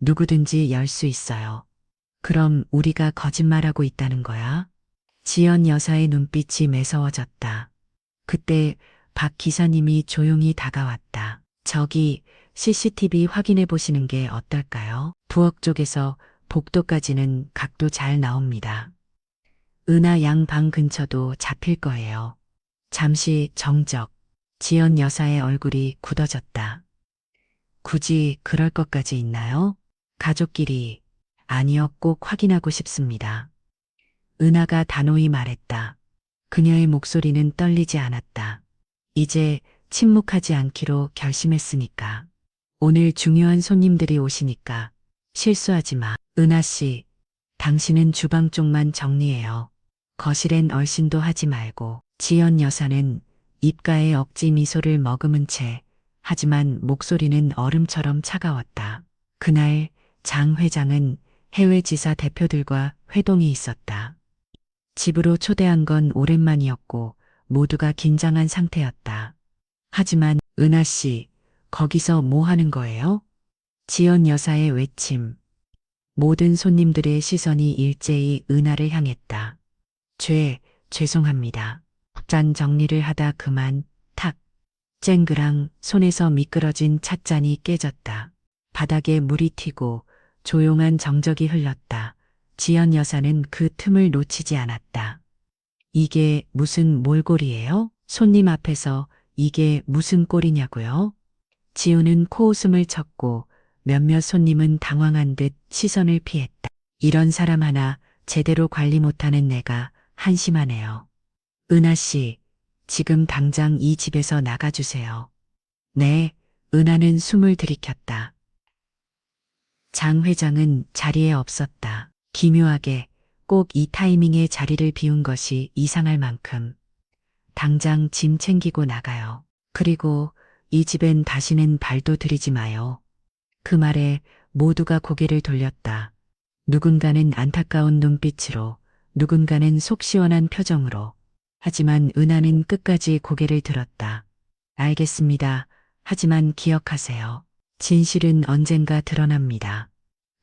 누구든지 열 수 있어요. 그럼 우리가 거짓말하고 있다는 거야? 지연 여사의 눈빛이 매서워졌다. 그때 박 기사님이 조용히 다가왔다. 저기 CCTV 확인해 보시는 게 어떨까요? 부엌 쪽에서 복도까지는 각도 잘 나옵니다. 은하 양 방 근처도 잡힐 거예요. 잠시 정적. 지연 여사의 얼굴이 굳어졌다. 굳이 그럴 것까지 있나요? 가족끼리. 아니요, 꼭 확인하고 싶습니다. 은하가 단호히 말했다. 그녀의 목소리는 떨리지 않았다. 이제 침묵하지 않기로 결심했으니까. 오늘 중요한 손님들이 오시니까 실수하지 마. 은하 씨, 당신은 주방 쪽만 정리해요. 거실엔 얼씬도 하지 말고. 지연 여사는 입가에 억지 미소를 머금은 채 하지만 목소리는 얼음처럼 차가웠다. 그날 장 회장은 해외 지사 대표들과 회동이 있었다. 집으로 초대한 건 오랜만이었고 모두가 긴장한 상태였다. 하지만 은하 씨, 거기서 뭐 하는 거예요? 지연 여사의 외침. 모든 손님들의 시선이 일제히 은하를 향했다. 죄송합니다. 잔 정리를 하다 그만 탁. 쨍그랑 손에서 미끄러진 찻잔이 깨졌다. 바닥에 물이 튀고 조용한 정적이 흘렀다. 지연 여사는 그 틈을 놓치지 않았다. 이게 무슨 몰골이에요? 손님 앞에서 이게 무슨 꼴이냐고요? 지우는 코웃음을 쳤고 몇몇 손님은 당황한 듯 시선을 피했다. 이런 사람 하나 제대로 관리 못하는 내가 한심하네요. 은하 씨, 지금 당장 이 집에서 나가주세요. 네, 은하는 숨을 들이켰다. 장 회장은 자리에 없었다. 기묘하게 꼭 이 타이밍에 자리를 비운 것이 이상할 만큼. 당장 짐 챙기고 나가요. 그리고 이 집엔 다시는 발도 들이지 마요. 그 말에 모두가 고개를 돌렸다. 누군가는 안타까운 눈빛으로, 누군가는 속 시원한 표정으로. 하지만 은하는 끝까지 고개를 들었다. 알겠습니다. 하지만 기억하세요. 진실은 언젠가 드러납니다.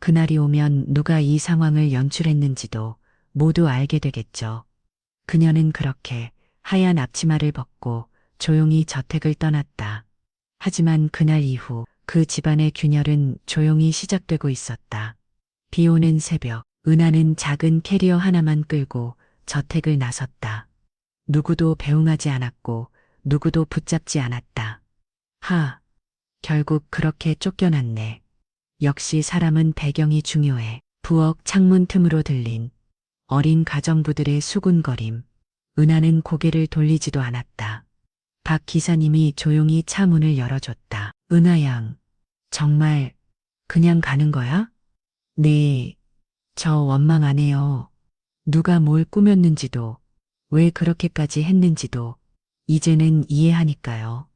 그날이 오면 누가 이 상황을 연출했는지도 모두 알게 되겠죠. 그녀는 그렇게 하얀 앞치마를 벗고 조용히 저택을 떠났다. 하지만 그날 이후 그 집안의 균열은 조용히 시작되고 있었다. 비 오는 새벽, 은하는 작은 캐리어 하나만 끌고 저택을 나섰다. 누구도 배웅하지 않았고 누구도 붙잡지 않았다. 결국 그렇게 쫓겨났네. 역시 사람은 배경이 중요해. 부엌 창문 틈으로 들린 어린 가정부들의 수군거림. 은하는 고개를 돌리지도 않았다. 박 기사님이 조용히 차 문을 열어줬다. 은하 양, 정말 그냥 가는 거야? 네, 저 원망 안 해요. 누가 뭘 꾸몄는지도, 왜 그렇게까지 했는지도, 이제는 이해하니까요.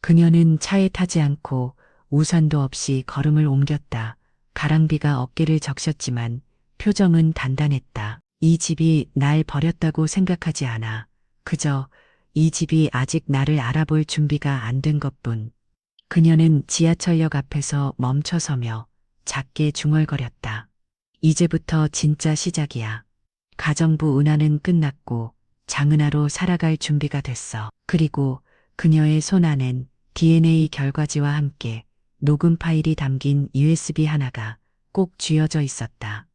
그녀는 차에 타지 않고 우산도 없이 걸음을 옮겼다. 가랑비가 어깨를 적셨지만 표정은 단단했다. 이 집이 날 버렸다고 생각하지 않아. 그저 이 집이 아직 나를 알아볼 준비가 안 된 것뿐. 그녀는 지하철역 앞에서 멈춰서며 작게 중얼거렸다. 이제부터 진짜 시작이야. 가정부 은하는 끝났고 장은하로 살아갈 준비가 됐어. 그리고 그녀의 손 안엔 DNA 결과지와 함께 녹음 파일이 담긴 USB 하나가 꼭 쥐어져 있었다.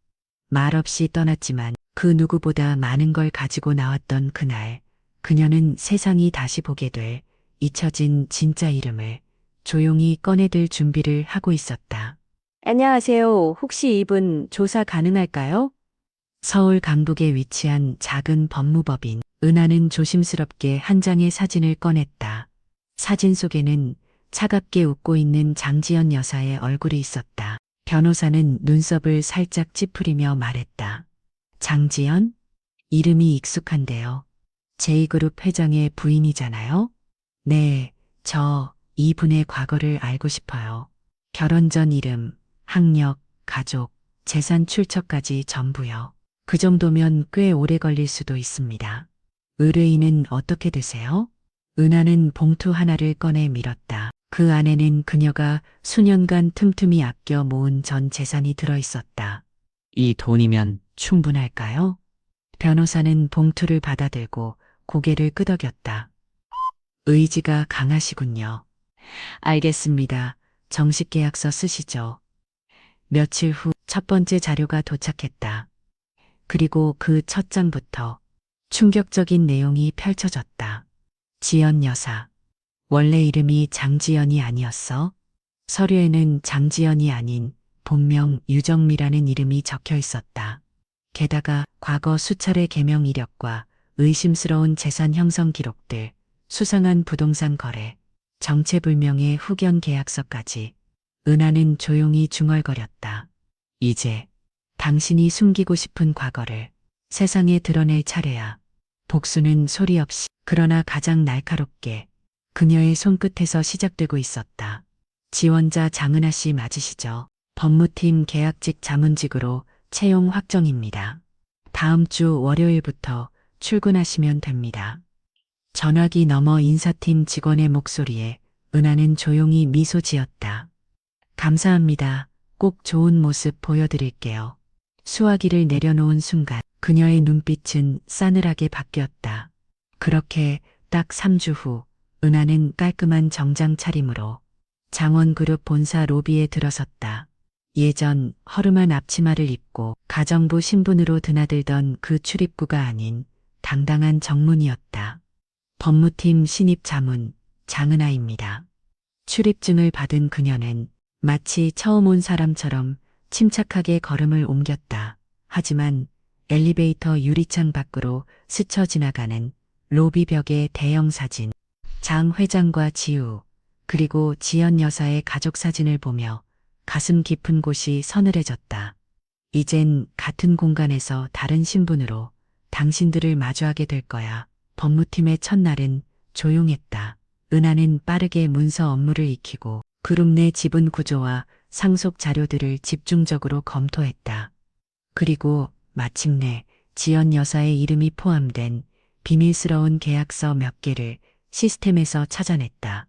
말없이 떠났지만 그 누구보다 많은 걸 가지고 나왔던 그날, 그녀는 세상이 다시 보게 될 잊혀진 진짜 이름을 조용히 꺼내들 준비를 하고 있었다. 안녕하세요. 혹시 이분 조사 가능할까요? 서울 강북에 위치한 작은 법무법인 은하는 조심스럽게 한 장의 사진을 꺼냈다. 사진 속에는 차갑게 웃고 있는 장지연 여사의 얼굴이 있었다. 변호사는 눈썹을 살짝 찌푸리며 말했다. 장지연? 이름이 익숙한데요. 제이그룹 회장의 부인이잖아요? 네, 저 이분의 과거를 알고 싶어요. 결혼 전 이름, 학력, 가족, 재산 출처까지 전부요. 그 정도면 꽤 오래 걸릴 수도 있습니다. 의뢰인은 어떻게 되세요? 은하는 봉투 하나를 꺼내 밀었다. 그 안에는 그녀가 수년간 틈틈이 아껴 모은 전 재산이 들어 있었다. 이 돈이면 충분할까요? 변호사는 봉투를 받아들고 고개를 끄덕였다. 의지가 강하시군요. 알겠습니다. 정식 계약서 쓰시죠. 며칠 후 첫 번째 자료가 도착했다. 그리고 그 첫 장부터 충격적인 내용이 펼쳐졌다. 지연 여사. 원래 이름이 장지연이 아니었어? 서류에는 장지연이 아닌 본명 유정미라는 이름이 적혀 있었다. 게다가 과거 수차례 개명 이력과 의심스러운 재산 형성 기록들, 수상한 부동산 거래, 정체불명의 후견 계약서까지. 은하는 조용히 중얼거렸다. 이제 당신이 숨기고 싶은 과거를 세상에 드러낼 차례야. 복수는 소리 없이 그러나 가장 날카롭게 그녀의 손끝에서 시작되고 있었다. 지원자 장은하 씨 맞으시죠? 법무팀 계약직 자문직으로 채용 확정입니다. 다음 주 월요일부터 출근하시면 됩니다. 전화기 너머 인사팀 직원의 목소리에 은하는 조용히 미소 지었다. 감사합니다. 꼭 좋은 모습 보여드릴게요. 수화기를 내려놓은 순간 그녀의 눈빛은 싸늘하게 바뀌었다. 그렇게 딱 3주 후 은하는 깔끔한 정장 차림으로 장원그룹 본사 로비에 들어섰다. 예전 허름한 앞치마를 입고 가정부 신분으로 드나들던 그 출입구가 아닌 당당한 정문이었다. 법무팀 신입 자문 장은하입니다. 출입증을 받은 그녀는 마치 처음 온 사람처럼 침착하게 걸음을 옮겼다. 하지만 엘리베이터 유리창 밖으로 스쳐 지나가는 로비벽의 대형 사진, 장 회장과 지우, 그리고 지연 여사의 가족 사진을 보며 가슴 깊은 곳이 서늘해졌다. 이젠 같은 공간에서 다른 신분으로 당신들을 마주하게 될 거야. 법무팀의 첫날은 조용했다. 은하는 빠르게 문서 업무를 익히고 그룹 내 지분 구조와 상속 자료들을 집중적으로 검토했다. 그리고 마침내 지연 여사의 이름이 포함된 비밀스러운 계약서 몇 개를 시스템에서 찾아냈다.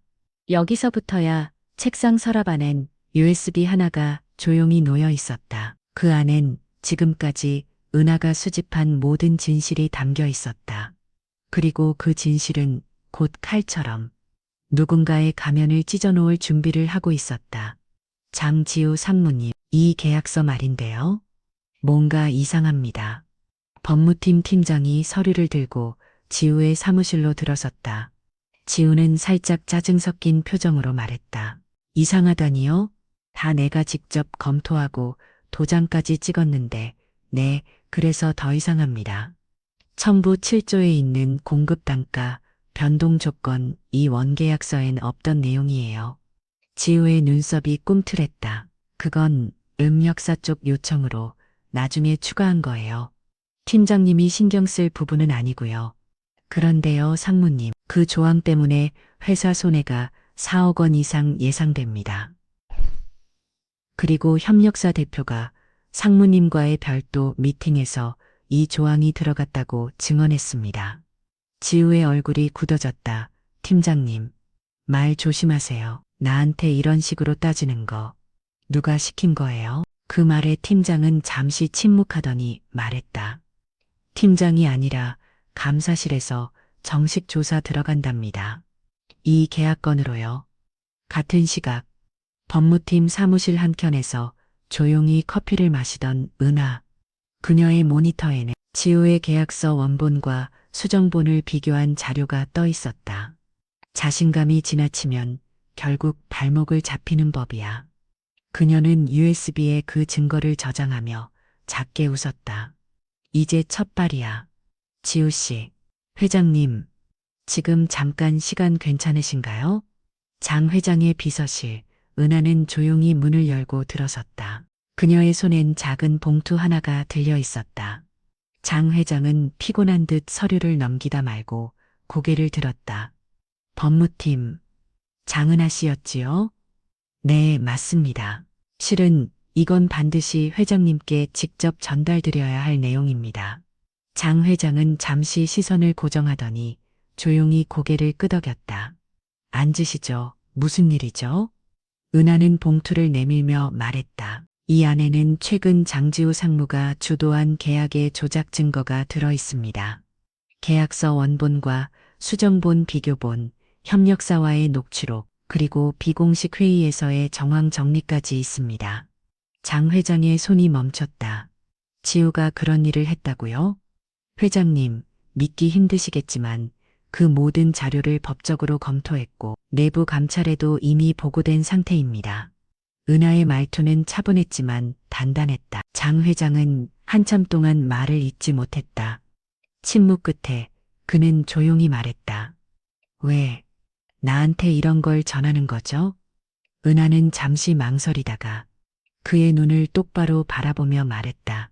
여기서부터야 책상 서랍 안엔 USB 하나가 조용히 놓여 있었다. 그 안엔 지금까지 은하가 수집한 모든 진실이 담겨 있었다. 그리고 그 진실은 곧 칼처럼 누군가의 가면을 찢어놓을 준비를 하고 있었다. 장지우 상무님, 이 계약서 말인데요. 뭔가 이상합니다. 법무팀 팀장이 서류를 들고 지우의 사무실로 들어섰다. 지우는 살짝 짜증 섞인 표정으로 말했다. 이상하다니요? 다 내가 직접 검토하고 도장까지 찍었는데, 네, 그래서 더 이상합니다. 첨부 7조에 있는 공급 단가, 변동 조건, 이 원계약서엔 없던 내용이에요. 지우의 눈썹이 꿈틀했다. 그건 음력사 쪽 요청으로 나중에 추가한 거예요. 팀장님이 신경 쓸 부분은 아니고요. 그런데요, 상무님, 그 조항 때문에 회사 손해가 4억 원 이상 예상됩니다. 그리고 협력사 대표가 상무님과의 별도 미팅에서 이 조항이 들어갔다고 증언했습니다. 지우의 얼굴이 굳어졌다. 팀장님, 말 조심하세요. 나한테 이런 식으로 따지는 거 누가 시킨 거예요? 그 말에 팀장은 잠시 침묵하더니 말했다. 팀장이 아니라 감사실에서 정식 조사 들어간답니다. 이 계약건으로요. 같은 시각 법무팀 사무실 한켠에서 조용히 커피를 마시던 은하. 그녀의 모니터에는 지우의 계약서 원본과 수정본을 비교한 자료가 떠 있었다. 자신감이 지나치면 결국 발목을 잡히는 법이야. 그녀는 USB에 그 증거를 저장하며 작게 웃었다. 이제 첫 발이야. 지우 씨, 회장님, 지금 잠깐 시간 괜찮으신가요? 장 회장의 비서실, 은하는 조용히 문을 열고 들어섰다. 그녀의 손엔 작은 봉투 하나가 들려 있었다. 장 회장은 피곤한 듯 서류를 넘기다 말고 고개를 들었다. 법무팀, 장은하 씨였지요? 네, 맞습니다. 실은 이건 반드시 회장님께 직접 전달드려야 할 내용입니다. 장 회장은 잠시 시선을 고정하더니 조용히 고개를 끄덕였다. 앉으시죠. 무슨 일이죠? 은하는 봉투를 내밀며 말했다. 이 안에는 최근 장지우 상무가 주도한 계약의 조작 증거가 들어 있습니다. 계약서 원본과 수정본 비교본, 협력사와의 녹취록, 그리고 비공식 회의에서의 정황 정리까지 있습니다. 장 회장의 손이 멈췄다. 지우가 그런 일을 했다고요? 회장님, 믿기 힘드시겠지만 그 모든 자료를 법적으로 검토했고 내부 감찰에도 이미 보고된 상태입니다. 은하의 말투는 차분했지만 단단했다. 장 회장은 한참 동안 말을 잇지 못했다. 침묵 끝에 그는 조용히 말했다. 왜 나한테 이런 걸 전하는 거죠? 은하는 잠시 망설이다가 그의 눈을 똑바로 바라보며 말했다.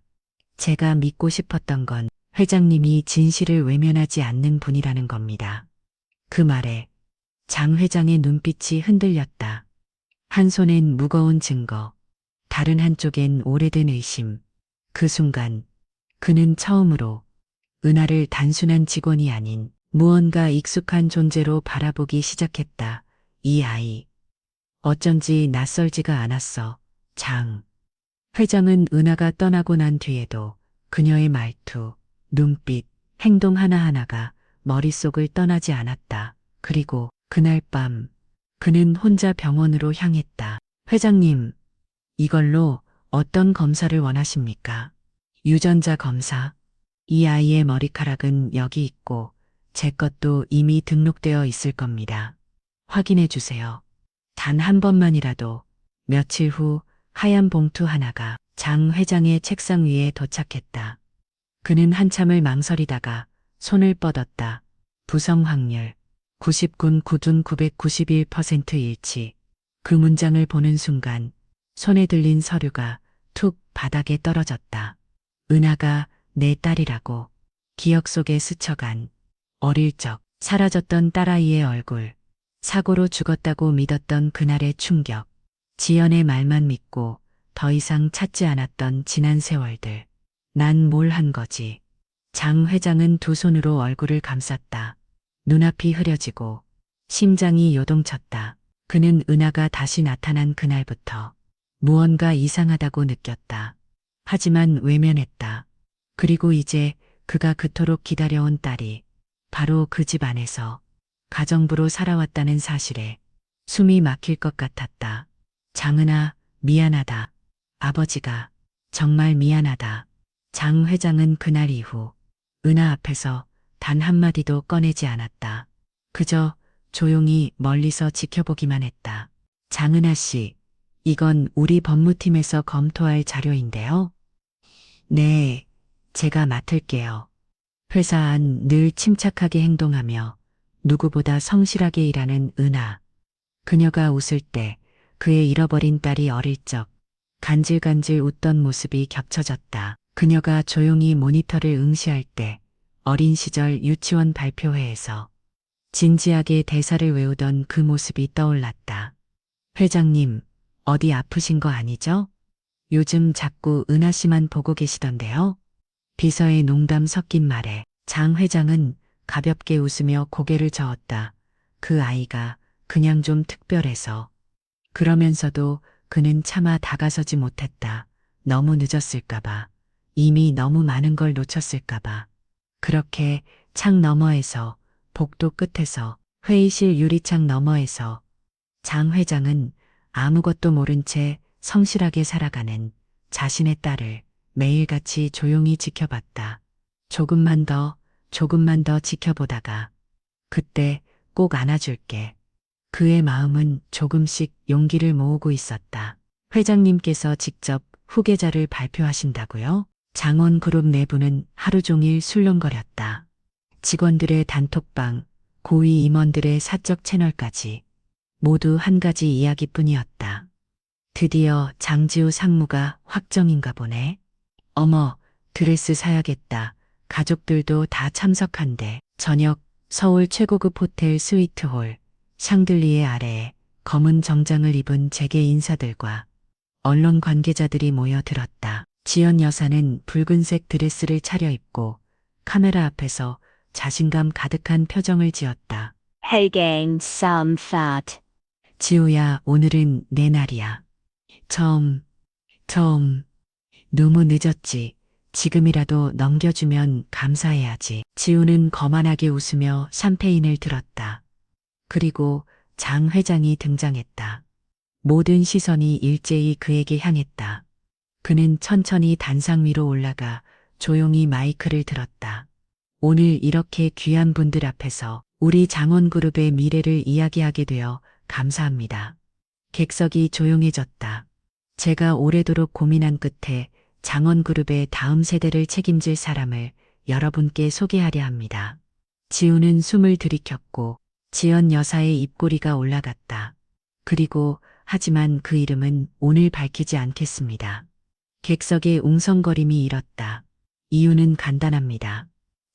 제가 믿고 싶었던 건 회장님이 진실을 외면하지 않는 분이라는 겁니다. 그 말에 장 회장의 눈빛이 흔들렸다. 한 손엔 무거운 증거, 다른 한쪽엔 오래된 의심. 그 순간 그는 처음으로 은하를 단순한 직원이 아닌 무언가 익숙한 존재로 바라보기 시작했다. 이 아이. 어쩐지 낯설지가 않았어. 장. 회장은 은하가 떠나고 난 뒤에도 그녀의 말투, 눈빛, 행동 하나하나가 머릿속을 떠나지 않았다. 그리고 그날 밤 그는 혼자 병원으로 향했다. 회장님, 이걸로 어떤 검사를 원하십니까? 유전자 검사. 이 아이의 머리카락은 여기 있고 제 것도 이미 등록되어 있을 겁니다. 확인해 주세요. 단 한 번만이라도. 며칠 후 하얀 봉투 하나가 장 회장의 책상 위에 도착했다. 그는 한참을 망설이다가 손을 뻗었다. 부성 확률 99군 9둔 991% 일치. 그 문장을 보는 순간 손에 들린 서류가 툭 바닥에 떨어졌다. 은하가 내 딸이라고 기억 속에 스쳐간 어릴 적 사라졌던 딸아이의 얼굴. 사고로 죽었다고 믿었던 그날의 충격. 지연의 말만 믿고 더 이상 찾지 않았던 지난 세월들. 난 뭘 한 거지? 장 회장은 두 손으로 얼굴을 감쌌다. 눈앞이 흐려지고 심장이 요동쳤다. 그는 은하가 다시 나타난 그날부터 무언가 이상하다고 느꼈다. 하지만 외면했다. 그리고 이제 그가 그토록 기다려온 딸이 바로 그 집 안에서 가정부로 살아왔다는 사실에 숨이 막힐 것 같았다. 장은아, 미안하다. 아버지가 정말 미안하다. 장 회장은 그날 이후 은하 앞에서 단 한마디도 꺼내지 않았다. 그저 조용히 멀리서 지켜보기만 했다. 장은하 씨, 이건 우리 법무팀에서 검토할 자료인데요. 네, 제가 맡을게요. 회사 안 늘 침착하게 행동하며 누구보다 성실하게 일하는 은하. 그녀가 웃을 때 그의 잃어버린 딸이 어릴 적 간질간질 웃던 모습이 겹쳐졌다. 그녀가 조용히 모니터를 응시할 때 어린 시절 유치원 발표회에서 진지하게 대사를 외우던 그 모습이 떠올랐다. 회장님, 어디 아프신 거 아니죠? 요즘 자꾸 은하 씨만 보고 계시던데요? 비서의 농담 섞인 말에 장 회장은 가볍게 웃으며 고개를 저었다. 그 아이가 그냥 좀 특별해서. 그러면서도 그는 차마 다가서지 못했다. 너무 늦었을까봐. 이미 너무 많은 걸 놓쳤을까봐. 그렇게 창 너머에서, 복도 끝에서, 회의실 유리창 너머에서 장 회장은 아무것도 모른 채 성실하게 살아가는 자신의 딸을 매일같이 조용히 지켜봤다. 조금만 더 지켜보다가 그때 꼭 안아줄게. 그의 마음은 조금씩 용기를 모으고 있었다. 회장님께서 직접 후계자를 발표하신다고요? 장원그룹 내부는 하루 종일 술렁거렸다. 직원들의 단톡방, 고위 임원들의 사적 채널까지 모두 한 가지 이야기뿐이었다. 드디어 장지우 상무가 확정인가 보네. 어머, 드레스 사야겠다. 가족들도 다 참석한대. 저녁 서울 최고급 호텔 스위트홀, 샹들리에 아래에 검은 정장을 입은 재계 인사들과 언론 관계자들이 모여들었다. 지연 여사는 붉은색 드레스를 차려입고 카메라 앞에서 자신감 가득한 표정을 지었다. Helgang Samfat. 지우야, 오늘은 내 날이야. 처음, 너무 늦었지. 지금이라도 넘겨주면 감사해야지. 지우는 거만하게 웃으며 샴페인을 들었다. 그리고 장 회장이 등장했다. 모든 시선이 일제히 그에게 향했다. 그는 천천히 단상 위로 올라가 조용히 마이크를 들었다. 오늘 이렇게 귀한 분들 앞에서 우리 장원그룹의 미래를 이야기하게 되어 감사합니다. 객석이 조용해졌다. 제가 오래도록 고민한 끝에 장원그룹의 다음 세대를 책임질 사람을 여러분께 소개하려 합니다. 지우는 숨을 들이켰고 지연 여사의 입꼬리가 올라갔다. 그리고 하지만 그 이름은 오늘 밝히지 않겠습니다. 객석의 웅성거림이 일었다. 이유는 간단합니다.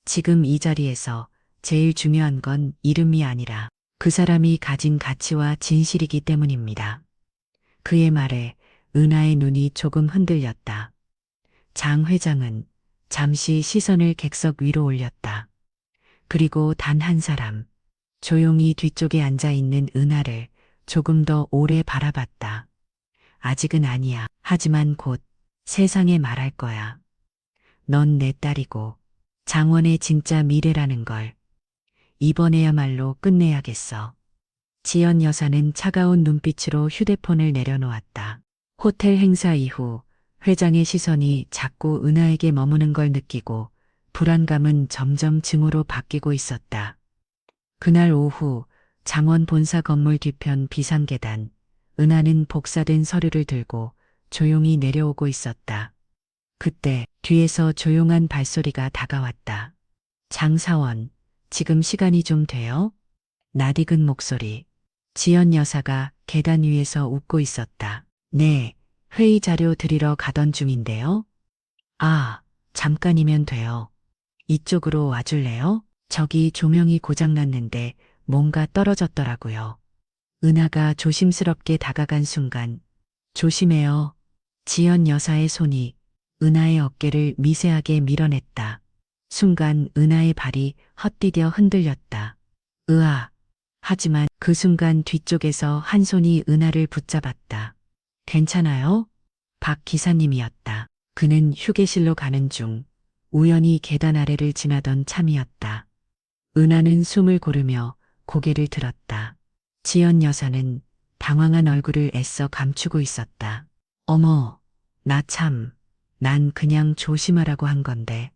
지금 이 자리에서 제일 중요한 건 이름이 아니라 그 사람이 가진 가치와 진실이기 때문입니다. 그의 말에 은하의 눈이 조금 흔들렸다. 장 회장은 잠시 시선을 객석 위로 올렸다. 그리고 단 한 사람, 조용히 뒤쪽에 앉아 있는 은하를 조금 더 오래 바라봤다. 아직은 아니야. 하지만 곧 세상에 말할 거야. 넌 내 딸이고 장원의 진짜 미래라는 걸 이번에야말로 끝내야겠어. 지연 여사는 차가운 눈빛으로 휴대폰을 내려놓았다. 호텔 행사 이후 회장의 시선이 자꾸 은하에게 머무는 걸 느끼고 불안감은 점점 증오로 바뀌고 있었다. 그날 오후 장원 본사 건물 뒤편 비상계단, 은하는 복사된 서류를 들고 조용히 내려오고 있었다. 그때 뒤에서 조용한 발소리가 다가왔다. 장사원, 지금 시간이 좀 돼요? 낯익은 목소리. 지연 여사가 계단 위에서 웃고 있었다. 네, 회의 자료 드리러 가던 중인데요. 아, 잠깐이면 돼요. 이쪽으로 와줄래요? 저기 조명이 고장났는데 뭔가 떨어졌더라고요. 은하가 조심스럽게 다가간 순간, 조심해요. 지연 여사의 손이 은하의 어깨를 미세하게 밀어냈다. 순간 은하의 발이 헛디뎌 흔들렸다. 으아. 하지만 그 순간 뒤쪽에서 한 손이 은하를 붙잡았다. 괜찮아요? 박 기사님이었다. 그는 휴게실로 가는 중 우연히 계단 아래를 지나던 참이었다. 은하는 숨을 고르며 고개를 들었다. 지연 여사는 당황한 얼굴을 애써 감추고 있었다. 어머, 나 참, 난 그냥 조심하라고 한 건데.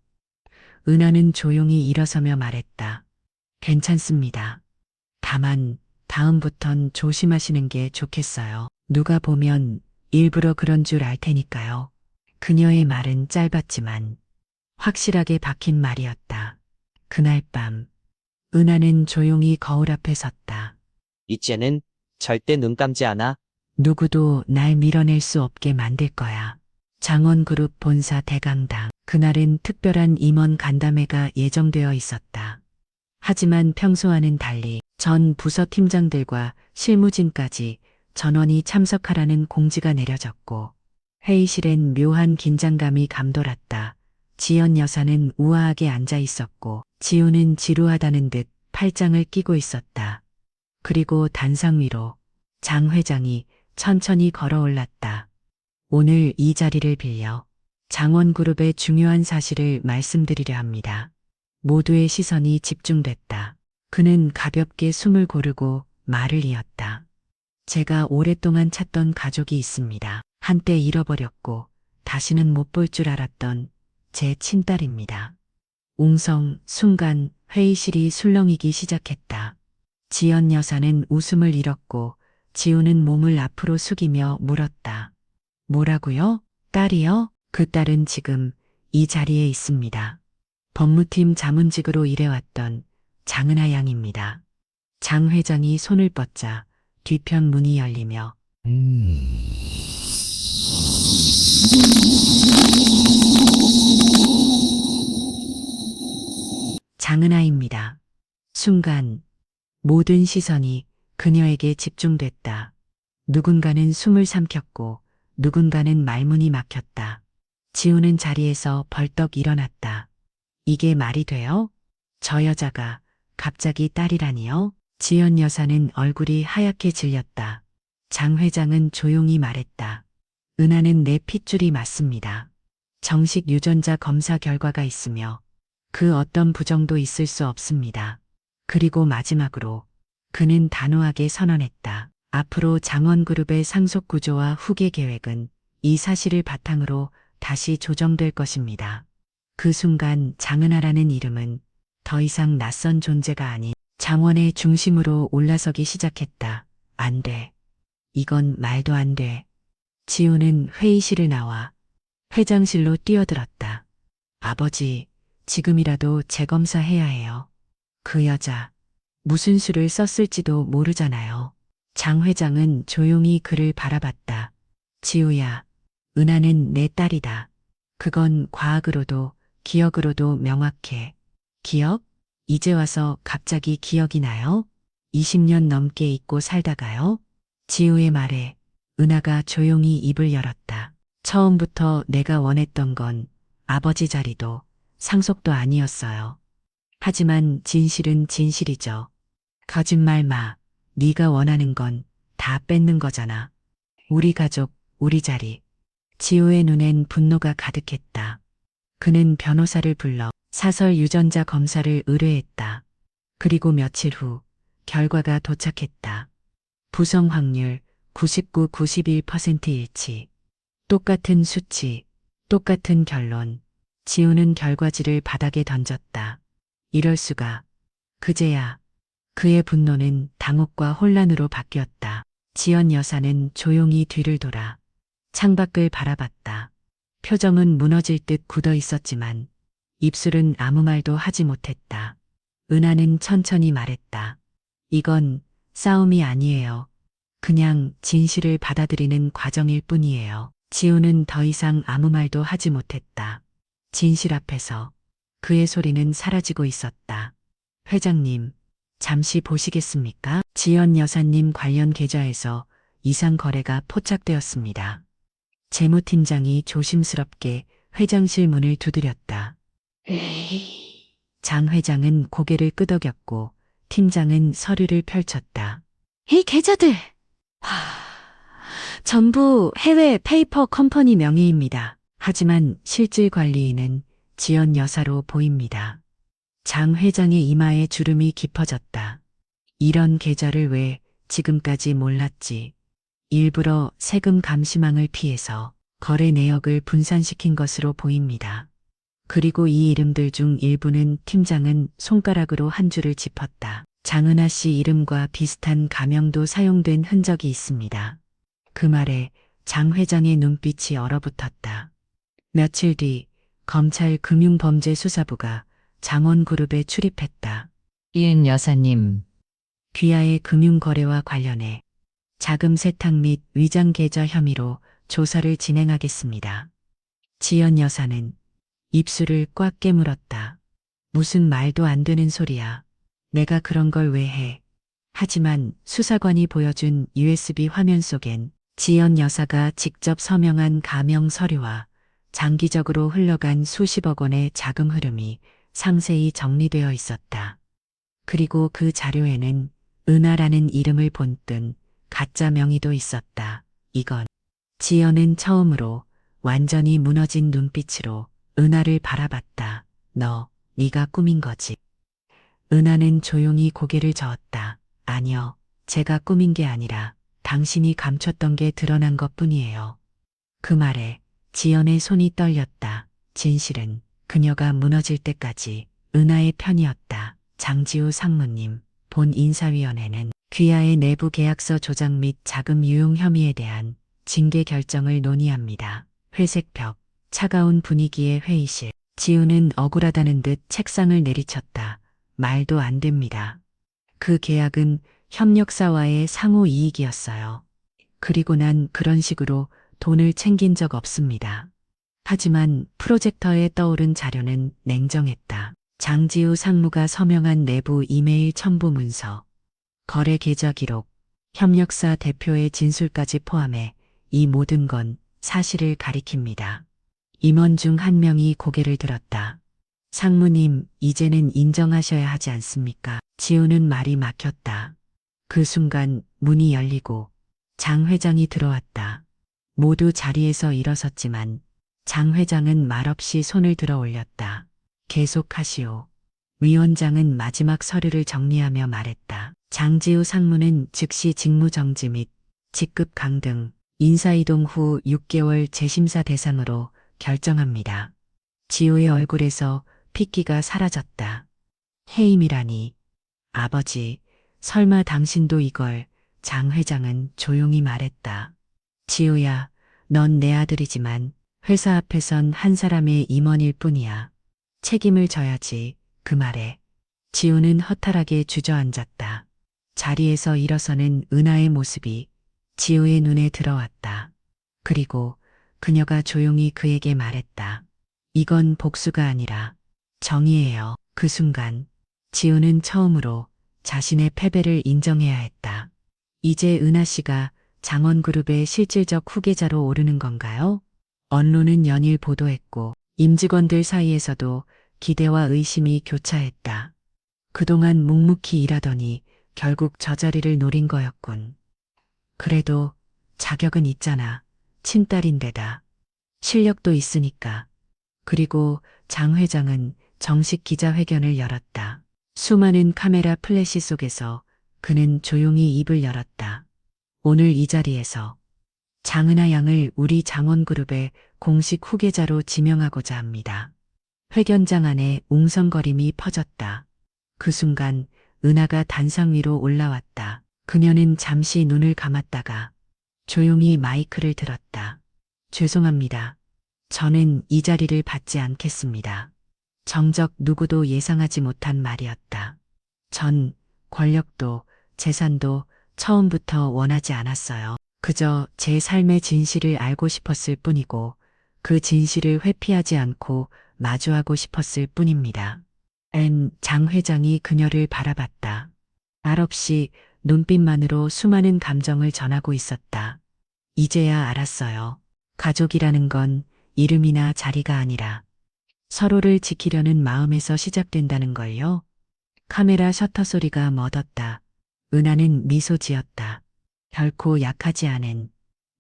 은하는 조용히 일어서며 말했다. 괜찮습니다. 다만 다음부턴 조심하시는 게 좋겠어요. 누가 보면 일부러 그런 줄 알 테니까요. 그녀의 말은 짧았지만 확실하게 박힌 말이었다. 그날 밤 은하는 조용히 거울 앞에 섰다. 이제는 절대 눈 감지 않아. 누구도 날 밀어낼 수 없게 만들 거야. 장원그룹 본사 대강당. 그날은 특별한 임원 간담회가 예정되어 있었다. 하지만 평소와는 달리 전 부서 팀장들과 실무진까지 전원이 참석하라는 공지가 내려졌고 회의실엔 묘한 긴장감이 감돌았다. 지연 여사는 우아하게 앉아 있었고 지우는 지루하다는 듯 팔짱을 끼고 있었다. 그리고 단상 위로 장 회장이 천천히 걸어 올랐다. 오늘 이 자리를 빌려 장원그룹의 중요한 사실을 말씀드리려 합니다. 모두의 시선이 집중됐다. 그는 가볍게 숨을 고르고 말을 이었다. 제가 오랫동안 찾던 가족이 있습니다. 한때 잃어버렸고 다시는 못 볼 줄 알았던 제 친딸입니다. 웅성 순간 회의실이 술렁이기 시작했다. 지연 여사는 웃음을 잃었고 지우는 몸을 앞으로 숙이며 물었다. 뭐라고요? 딸이요? 그 딸은 지금 이 자리에 있습니다. 법무팀 자문직으로 일해왔던 장은하 양입니다. 장 회장이 손을 뻗자 뒤편 문이 열리며 장은하입니다. 순간 모든 시선이 그녀에게 집중됐다. 누군가는 숨을 삼켰고 누군가는 말문이 막혔다. 지우는 자리에서 벌떡 일어났다. 이게 말이 돼요? 저 여자가 갑자기 딸이라니요? 지연 여사는 얼굴이 하얗게 질렸다. 장 회장은 조용히 말했다. 은하는 내 핏줄이 맞습니다. 정식 유전자 검사 결과가 있으며 그 어떤 부정도 있을 수 없습니다. 그리고 마지막으로 그는 단호하게 선언했다. 앞으로 장원그룹의 상속 구조와 후계 계획은 이 사실을 바탕으로 다시 조정될 것입니다. 그 순간 장은하라는 이름은 더 이상 낯선 존재가 아닌 장원의 중심으로 올라서기 시작했다. 안 돼. 이건 말도 안 돼. 지우는 회의실을 나와 회장실로 뛰어들었다. 아버지, 지금이라도 재검사해야 해요. 그 여자, 무슨 수를 썼을지도 모르잖아요. 장 회장은 조용히 그를 바라봤다. 지우야, 은하는 내 딸이다. 그건 과학으로도 기억으로도 명확해. 기억? 이제 와서 갑자기 기억이 나요? 20년 넘게 잊고 살다가요? 지우의 말에 은하가 조용히 입을 열었다. 처음부터 내가 원했던 건 아버지 자리도 상속도 아니었어요. 하지만 진실은 진실이죠. 거짓말 마. 네가 원하는 건 다 뺏는 거잖아. 우리 가족, 우리 자리. 지우의 눈엔 분노가 가득했다. 그는 변호사를 불러 사설 유전자 검사를 의뢰했다. 그리고 며칠 후 결과가 도착했다. 부성 확률 99, 91% 일치. 똑같은 수치, 똑같은 결론. 지우는 결과지를 바닥에 던졌다. 이럴 수가. 그제야 그의 분노는 당혹과 혼란으로 바뀌었다. 지연 여사는 조용히 뒤를 돌아 창밖을 바라봤다. 표정은 무너질 듯 굳어 있었지만 입술은 아무 말도 하지 못했다. 은하는 천천히 말했다. 이건 싸움이 아니에요. 그냥 진실을 받아들이는 과정일 뿐이에요. 지우는 더 이상 아무 말도 하지 못했다. 진실 앞에서 그의 소리는 사라지고 있었다. 회장님, 잠시 보시겠습니까? 지연 여사님 관련 계좌에서 이상 거래가 포착되었습니다. 재무팀장이 조심스럽게 회장실 문을 두드렸다. 장 회장은 고개를 끄덕였고 팀장은 서류를 펼쳤다. 이 계좌들! 전부 해외 페이퍼 컴퍼니 명의입니다. 하지만 실질 관리인은 지연 여사로 보입니다. 장 회장의 이마에 주름이 깊어졌다. 이런 계좌를 왜 지금까지 몰랐지. 일부러 세금 감시망을 피해서 거래 내역을 분산시킨 것으로 보입니다. 그리고 이 이름들 중 일부는 팀장은 손가락으로 한 줄을 짚었다. 장은하 씨 이름과 비슷한 가명도 사용된 흔적이 있습니다. 그 말에 장 회장의 눈빛이 얼어붙었다. 며칠 뒤 검찰 금융범죄수사부가 장원그룹에 출입했다. 이은 여사님, 귀하의 금융거래와 관련해 자금 세탁 및 위장 계좌 혐의로 조사를 진행하겠습니다. 지연 여사는 입술을 꽉 깨물었다. 무슨 말도 안 되는 소리야. 내가 그런 걸 왜 해. 하지만 수사관이 보여준 USB 화면 속엔 지연 여사가 직접 서명한 가명 서류와 장기적으로 흘러간 수십억 원의 자금 흐름이 상세히 정리되어 있었다. 그리고 그 자료에는 은하라는 이름을 본뜬 가짜 명의도 있었다. 이건 지연은 처음으로 완전히 무너진 눈빛으로 은하를 바라봤다. 네가 꾸민 거지. 은하는 조용히 고개를 저었다. 아니요, 제가 꾸민 게 아니라 당신이 감췄던 게 드러난 것뿐이에요. 그 말에 지연의 손이 떨렸다. 진실은 그녀가 무너질 때까지 은하의 편이었다. 장지우 상무님, 본 인사위원회는 귀하의 내부 계약서 조작 및 자금 유용 혐의에 대한 징계 결정을 논의합니다. 회색 벽, 차가운 분위기의 회의실. 지우는 억울하다는 듯 책상을 내리쳤다. 말도 안 됩니다. 그 계약은 협력사와의 상호 이익이었어요. 그리고 난 그런 식으로 돈을 챙긴 적 없습니다. 하지만 프로젝터에 떠오른 자료는 냉정했다. 장지우 상무가 서명한 내부 이메일 첨부 문서, 거래 계좌 기록, 협력사 대표의 진술까지 포함해 이 모든 건 사실을 가리킵니다. 임원 중 한 명이 고개를 들었다. 상무님, 이제는 인정하셔야 하지 않습니까? 지우는 말이 막혔다. 그 순간 문이 열리고 장 회장이 들어왔다. 모두 자리에서 일어섰지만 장 회장은 말없이 손을 들어 올렸다. 계속하시오. 위원장은 마지막 서류를 정리하며 말했다. 장지우 상무는 즉시 직무정지 및 직급 강등, 인사이동 후 6개월 재심사 대상으로 결정합니다. 지우의 얼굴에서 핏기가 사라졌다. 해임이라니. 아버지, 설마 당신도 이걸. 장 회장은 조용히 말했다. 지우야, 넌 내 아들이지만 회사 앞에선 한 사람의 임원일 뿐이야. 책임을 져야지. 그 말에 지우는 허탈하게 주저앉았다. 자리에서 일어서는 은하의 모습이 지우의 눈에 들어왔다. 그리고 그녀가 조용히 그에게 말했다. 이건 복수가 아니라 정의예요. 그 순간 지우는 처음으로 자신의 패배를 인정해야 했다. 이제 은하 씨가 장원그룹의 실질적 후계자로 오르는 건가요? 언론은 연일 보도했고 임직원들 사이에서도 기대와 의심이 교차했다. 그동안 묵묵히 일하더니 결국 저 자리를 노린 거였군. 그래도 자격은 있잖아. 친딸인데다. 실력도 있으니까. 그리고 장 회장은 정식 기자회견을 열었다. 수많은 카메라 플래시 속에서 그는 조용히 입을 열었다. 오늘 이 자리에서 장은하 양을 우리 장원그룹의 공식 후계자로 지명하고자 합니다. 회견장 안에 웅성거림이 퍼졌다. 그 순간 은하가 단상 위로 올라왔다. 그녀는 잠시 눈을 감았다가 조용히 마이크를 들었다. 죄송합니다. 저는 이 자리를 받지 않겠습니다. 정작 누구도 예상하지 못한 말이었다. 전 권력도 재산도 처음부터 원하지 않았어요. 그저 제 삶의 진실을 알고 싶었을 뿐이고 그 진실을 회피하지 않고 마주하고 싶었을 뿐입니다. 장 회장이 그녀를 바라봤다. 말없이 눈빛만으로 수많은 감정을 전하고 있었다. 이제야 알았어요. 가족이라는 건 이름이나 자리가 아니라 서로를 지키려는 마음에서 시작된다는 걸요. 카메라 셔터 소리가 멎었다. 은하는 미소 지었다. 결코 약하지 않은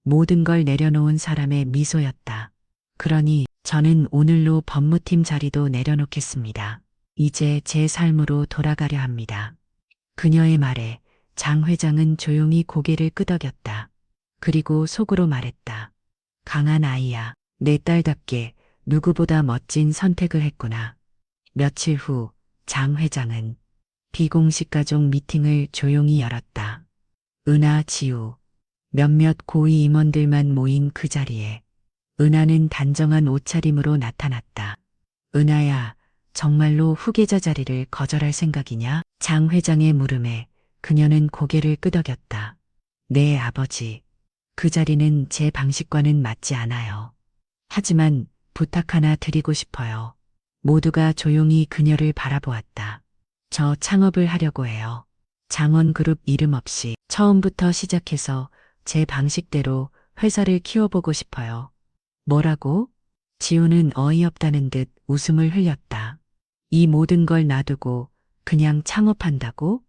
모든 걸 내려놓은 사람의 미소였다. 그러니 저는 오늘로 법무팀 자리도 내려놓겠습니다. 이제 제 삶으로 돌아가려 합니다. 그녀의 말에 장 회장은 조용히 고개를 끄덕였다. 그리고 속으로 말했다. 강한 아이야. 내 딸답게 누구보다 멋진 선택을 했구나. 며칠 후 장 회장은 비공식 가족 미팅을 조용히 열었다. 은하, 지우, 몇몇 고위 임원들만 모인 그 자리에 은하는 단정한 옷차림으로 나타났다. 은하야, 정말로 후계자 자리를 거절할 생각이냐? 장 회장의 물음에 그녀는 고개를 끄덕였다. 네, 아버지. 그 자리는 제 방식과는 맞지 않아요. 하지만 부탁 하나 드리고 싶어요. 모두가 조용히 그녀를 바라보았다. 저 창업을 하려고 해요. 장원그룹 이름 없이 처음부터 시작해서 제 방식대로 회사를 키워보고 싶어요. 뭐라고? 지우는 어이없다는 듯 웃음을 흘렸다. 이 모든 걸 놔두고 그냥 창업한다고?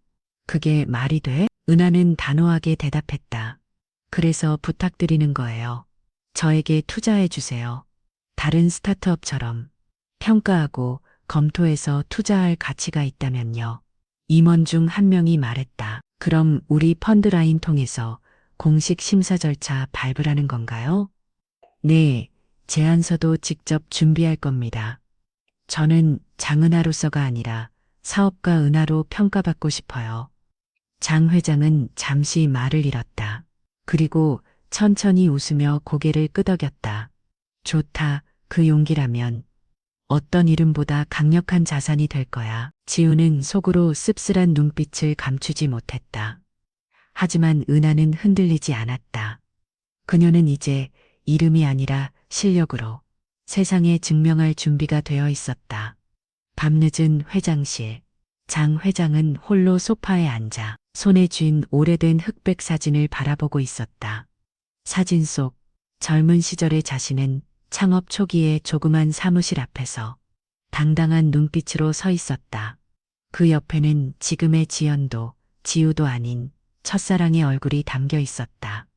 그게 말이 돼? 은하는 단호하게 대답했다. 그래서 부탁드리는 거예요. 저에게 투자해 주세요. 다른 스타트업처럼 평가하고 검토해서 투자할 가치가 있다면요. 임원 중 한 명이 말했다. 그럼 우리 펀드라인 통해서 공식 심사 절차 밟으라는 건가요? 네, 제안서도 직접 준비할 겁니다. 저는 장은하로서가 아니라 사업가 은하로 평가받고 싶어요. 장 회장은 잠시 말을 잃었다. 그리고 천천히 웃으며 고개를 끄덕였다. 좋다, 그 용기라면 어떤 이름보다 강력한 자산이 될 거야. 지우는 속으로 씁쓸한 눈빛을 감추지 못했다. 하지만 은하는 흔들리지 않았다. 그녀는 이제 이름이 아니라 실력으로 세상에 증명할 준비가 되어 있었다. 밤늦은 회장실. 장 회장은 홀로 소파에 앉아 손에 쥔 오래된 흑백 사진을 바라보고 있었다. 사진 속 젊은 시절의 자신은 창업 초기의 조그만 사무실 앞에서 당당한 눈빛으로 서 있었다. 그 옆에는 지금의 지연도, 지우도 아닌 첫사랑의 얼굴이 담겨 있었다.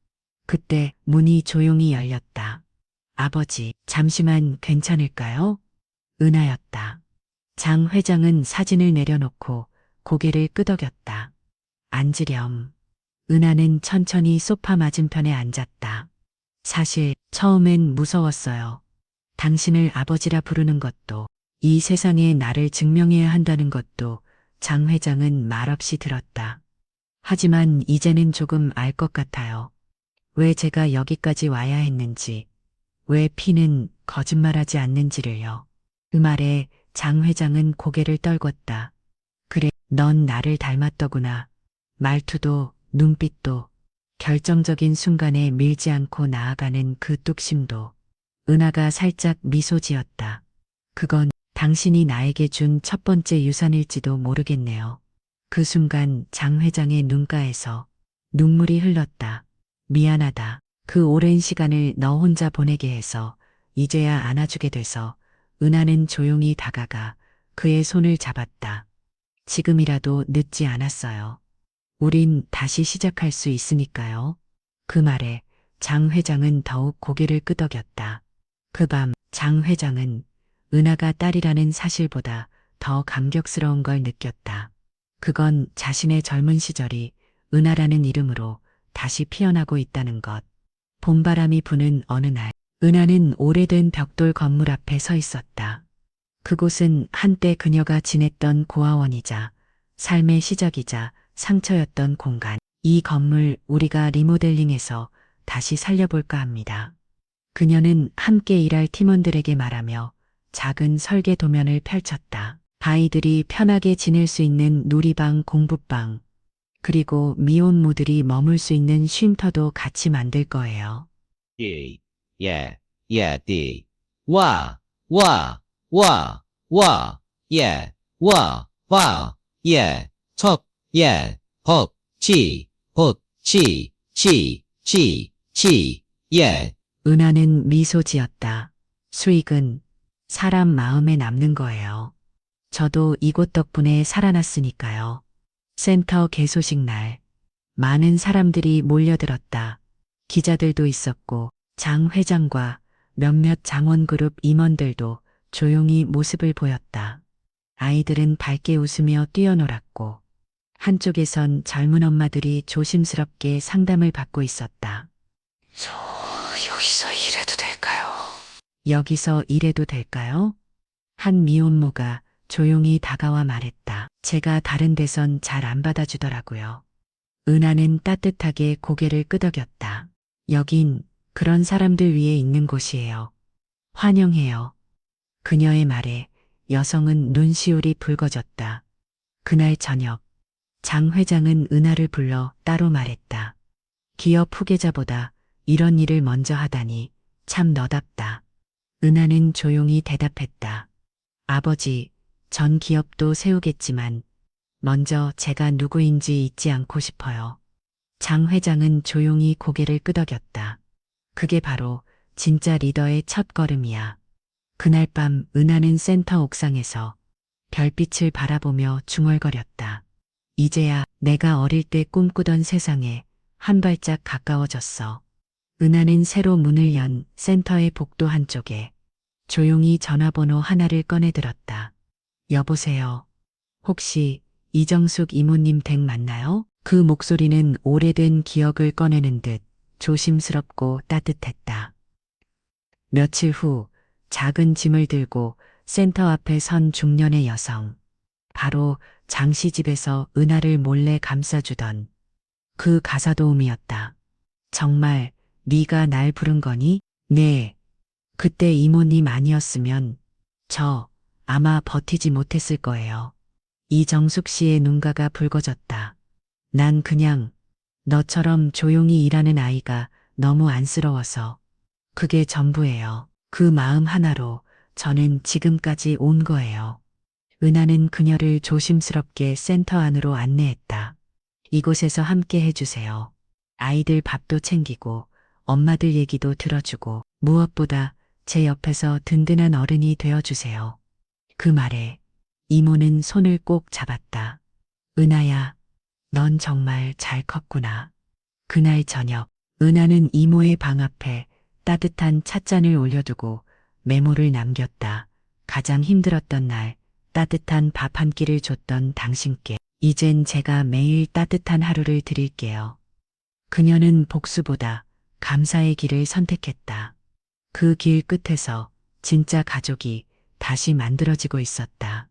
그때 문이 조용히 열렸다. 아버지, 잠시만 괜찮을까요? 은하였다. 장 회장은 사진을 내려놓고 고개를 끄덕였다. 앉으렴. 은하는 천천히 소파 맞은편에 앉았다. 사실 처음엔 무서웠어요. 당신을 아버지라 부르는 것도, 이 세상에 나를 증명해야 한다는 것도 장 회장은 말없이 들었다. 하지만 이제는 조금 알 것 같아요. 왜 제가 여기까지 와야 했는지, 왜 피는 거짓말하지 않는지를요. 그 말에 장 회장은 고개를 떨궜다. 그래, 넌 나를 닮았더구나. 말투도 눈빛도 결정적인 순간에 밀지 않고 나아가는 그 뚝심도. 은하가 살짝 미소 지었다. 그건 당신이 나에게 준 첫 번째 유산일지도 모르겠네요. 그 순간 장 회장의 눈가에서 눈물이 흘렀다. 미안하다. 그 오랜 시간을 너 혼자 보내게 해서 이제야 안아주게 돼서. 은하는 조용히 다가가 그의 손을 잡았다. 지금이라도 늦지 않았어요. 우린 다시 시작할 수 있으니까요. 그 말에 장 회장은 더욱 고개를 끄덕였다. 그 밤 장 회장은 은하가 딸이라는 사실보다 더 감격스러운 걸 느꼈다. 그건 자신의 젊은 시절이 은하라는 이름으로 다시 피어나고 있다는 것. 봄바람이 부는 어느 날, 은하는 오래된 벽돌 건물 앞에 서 있었다. 그곳은 한때 그녀가 지냈던 고아원이자 삶의 시작이자 상처였던 공간. 이 건물 우리가 리모델링해서 다시 살려볼까 합니다. 그녀는 함께 일할 팀원들에게 말하며 작은 설계 도면을 펼쳤다. 아이들이 편하게 지낼 수 있는 놀이방, 공부방, 그리고 미혼모들이 머물 수 있는 쉼터도 같이 만들 거예요. D, yeah, yeah, D. Wa, wa, wa, wa, yeah, wa, wa, yeah, 척, yeah, 법, 치, 봇, 치, yeah. 은하는 미소 지었다. 수익은 사람 마음에 남는 거예요. 저도 이곳 덕분에 살아났으니까요. 센터 개소식 날, 많은 사람들이 몰려들었다. 기자들도 있었고 장 회장과 몇몇 장원그룹 임원들도 조용히 모습을 보였다. 아이들은 밝게 웃으며 뛰어놀았고 한쪽에선 젊은 엄마들이 조심스럽게 상담을 받고 있었다. 여기서 일해도 여기서 일해도 될까요? 한 미혼모가 조용히 다가와 말했다. 제가 다른 데선 잘 안 받아주더라고요. 은하는 따뜻하게 고개를 끄덕였다. 여긴 그런 사람들 위해 있는 곳이에요. 환영해요. 그녀의 말에 여성은 눈시울이 붉어졌다. 그날 저녁, 장 회장은 은하를 불러 따로 말했다. 기업 후계자보다 이런 일을 먼저 하다니 참 너답다. 은하는 조용히 대답했다. 아버지, 전 기업도 세우겠지만 먼저 제가 누구인지 잊지 않고 싶어요. 장 회장은 조용히 고개를 끄덕였다. 그게 바로 진짜 리더의 첫 걸음이야. 그날 밤 은하는 센터 옥상에서 별빛을 바라보며 중얼거렸다. 이제야 내가 어릴 때 꿈꾸던 세상에 한 발짝 가까워졌어. 은하는 새로 문을 연 센터의 복도 한쪽에 조용히 전화번호 하나를 꺼내들었다. 여보세요. 혹시 이정숙 이모님 댁 맞나요? 그 목소리는 오래된 기억을 꺼내는 듯 조심스럽고 따뜻했다. 며칠 후 작은 짐을 들고 센터 앞에 선 중년의 여성. 바로 장씨 집에서 은하를 몰래 감싸주던 그 가사도우미였다. 정말 네가 날 부른 거니? 네. 그때 이모님 아니었으면 저 아마 버티지 못했을 거예요. 이정숙 씨의 눈가가 붉어졌다. 난 그냥 너처럼 조용히 일하는 아이가 너무 안쓰러워서 그게 전부예요. 그 마음 하나로 저는 지금까지 온 거예요. 은하는 그녀를 조심스럽게 센터 안으로 안내했다. 이곳에서 함께 해주세요. 아이들 밥도 챙기고 엄마들 얘기도 들어주고 무엇보다 제 옆에서 든든한 어른이 되어주세요. 그 말에 이모는 손을 꼭 잡았다. 은하야, 넌 정말 잘 컸구나. 그날 저녁, 은하는 이모의 방 앞에 따뜻한 찻잔을 올려두고 메모를 남겼다. 가장 힘들었던 날, 따뜻한 밥 한 끼를 줬던 당신께 이젠 제가 매일 따뜻한 하루를 드릴게요. 그녀는 복수보다 감사의 길을 선택했다. 그 길 끝에서 진짜 가족이 다시 만들어지고 있었다.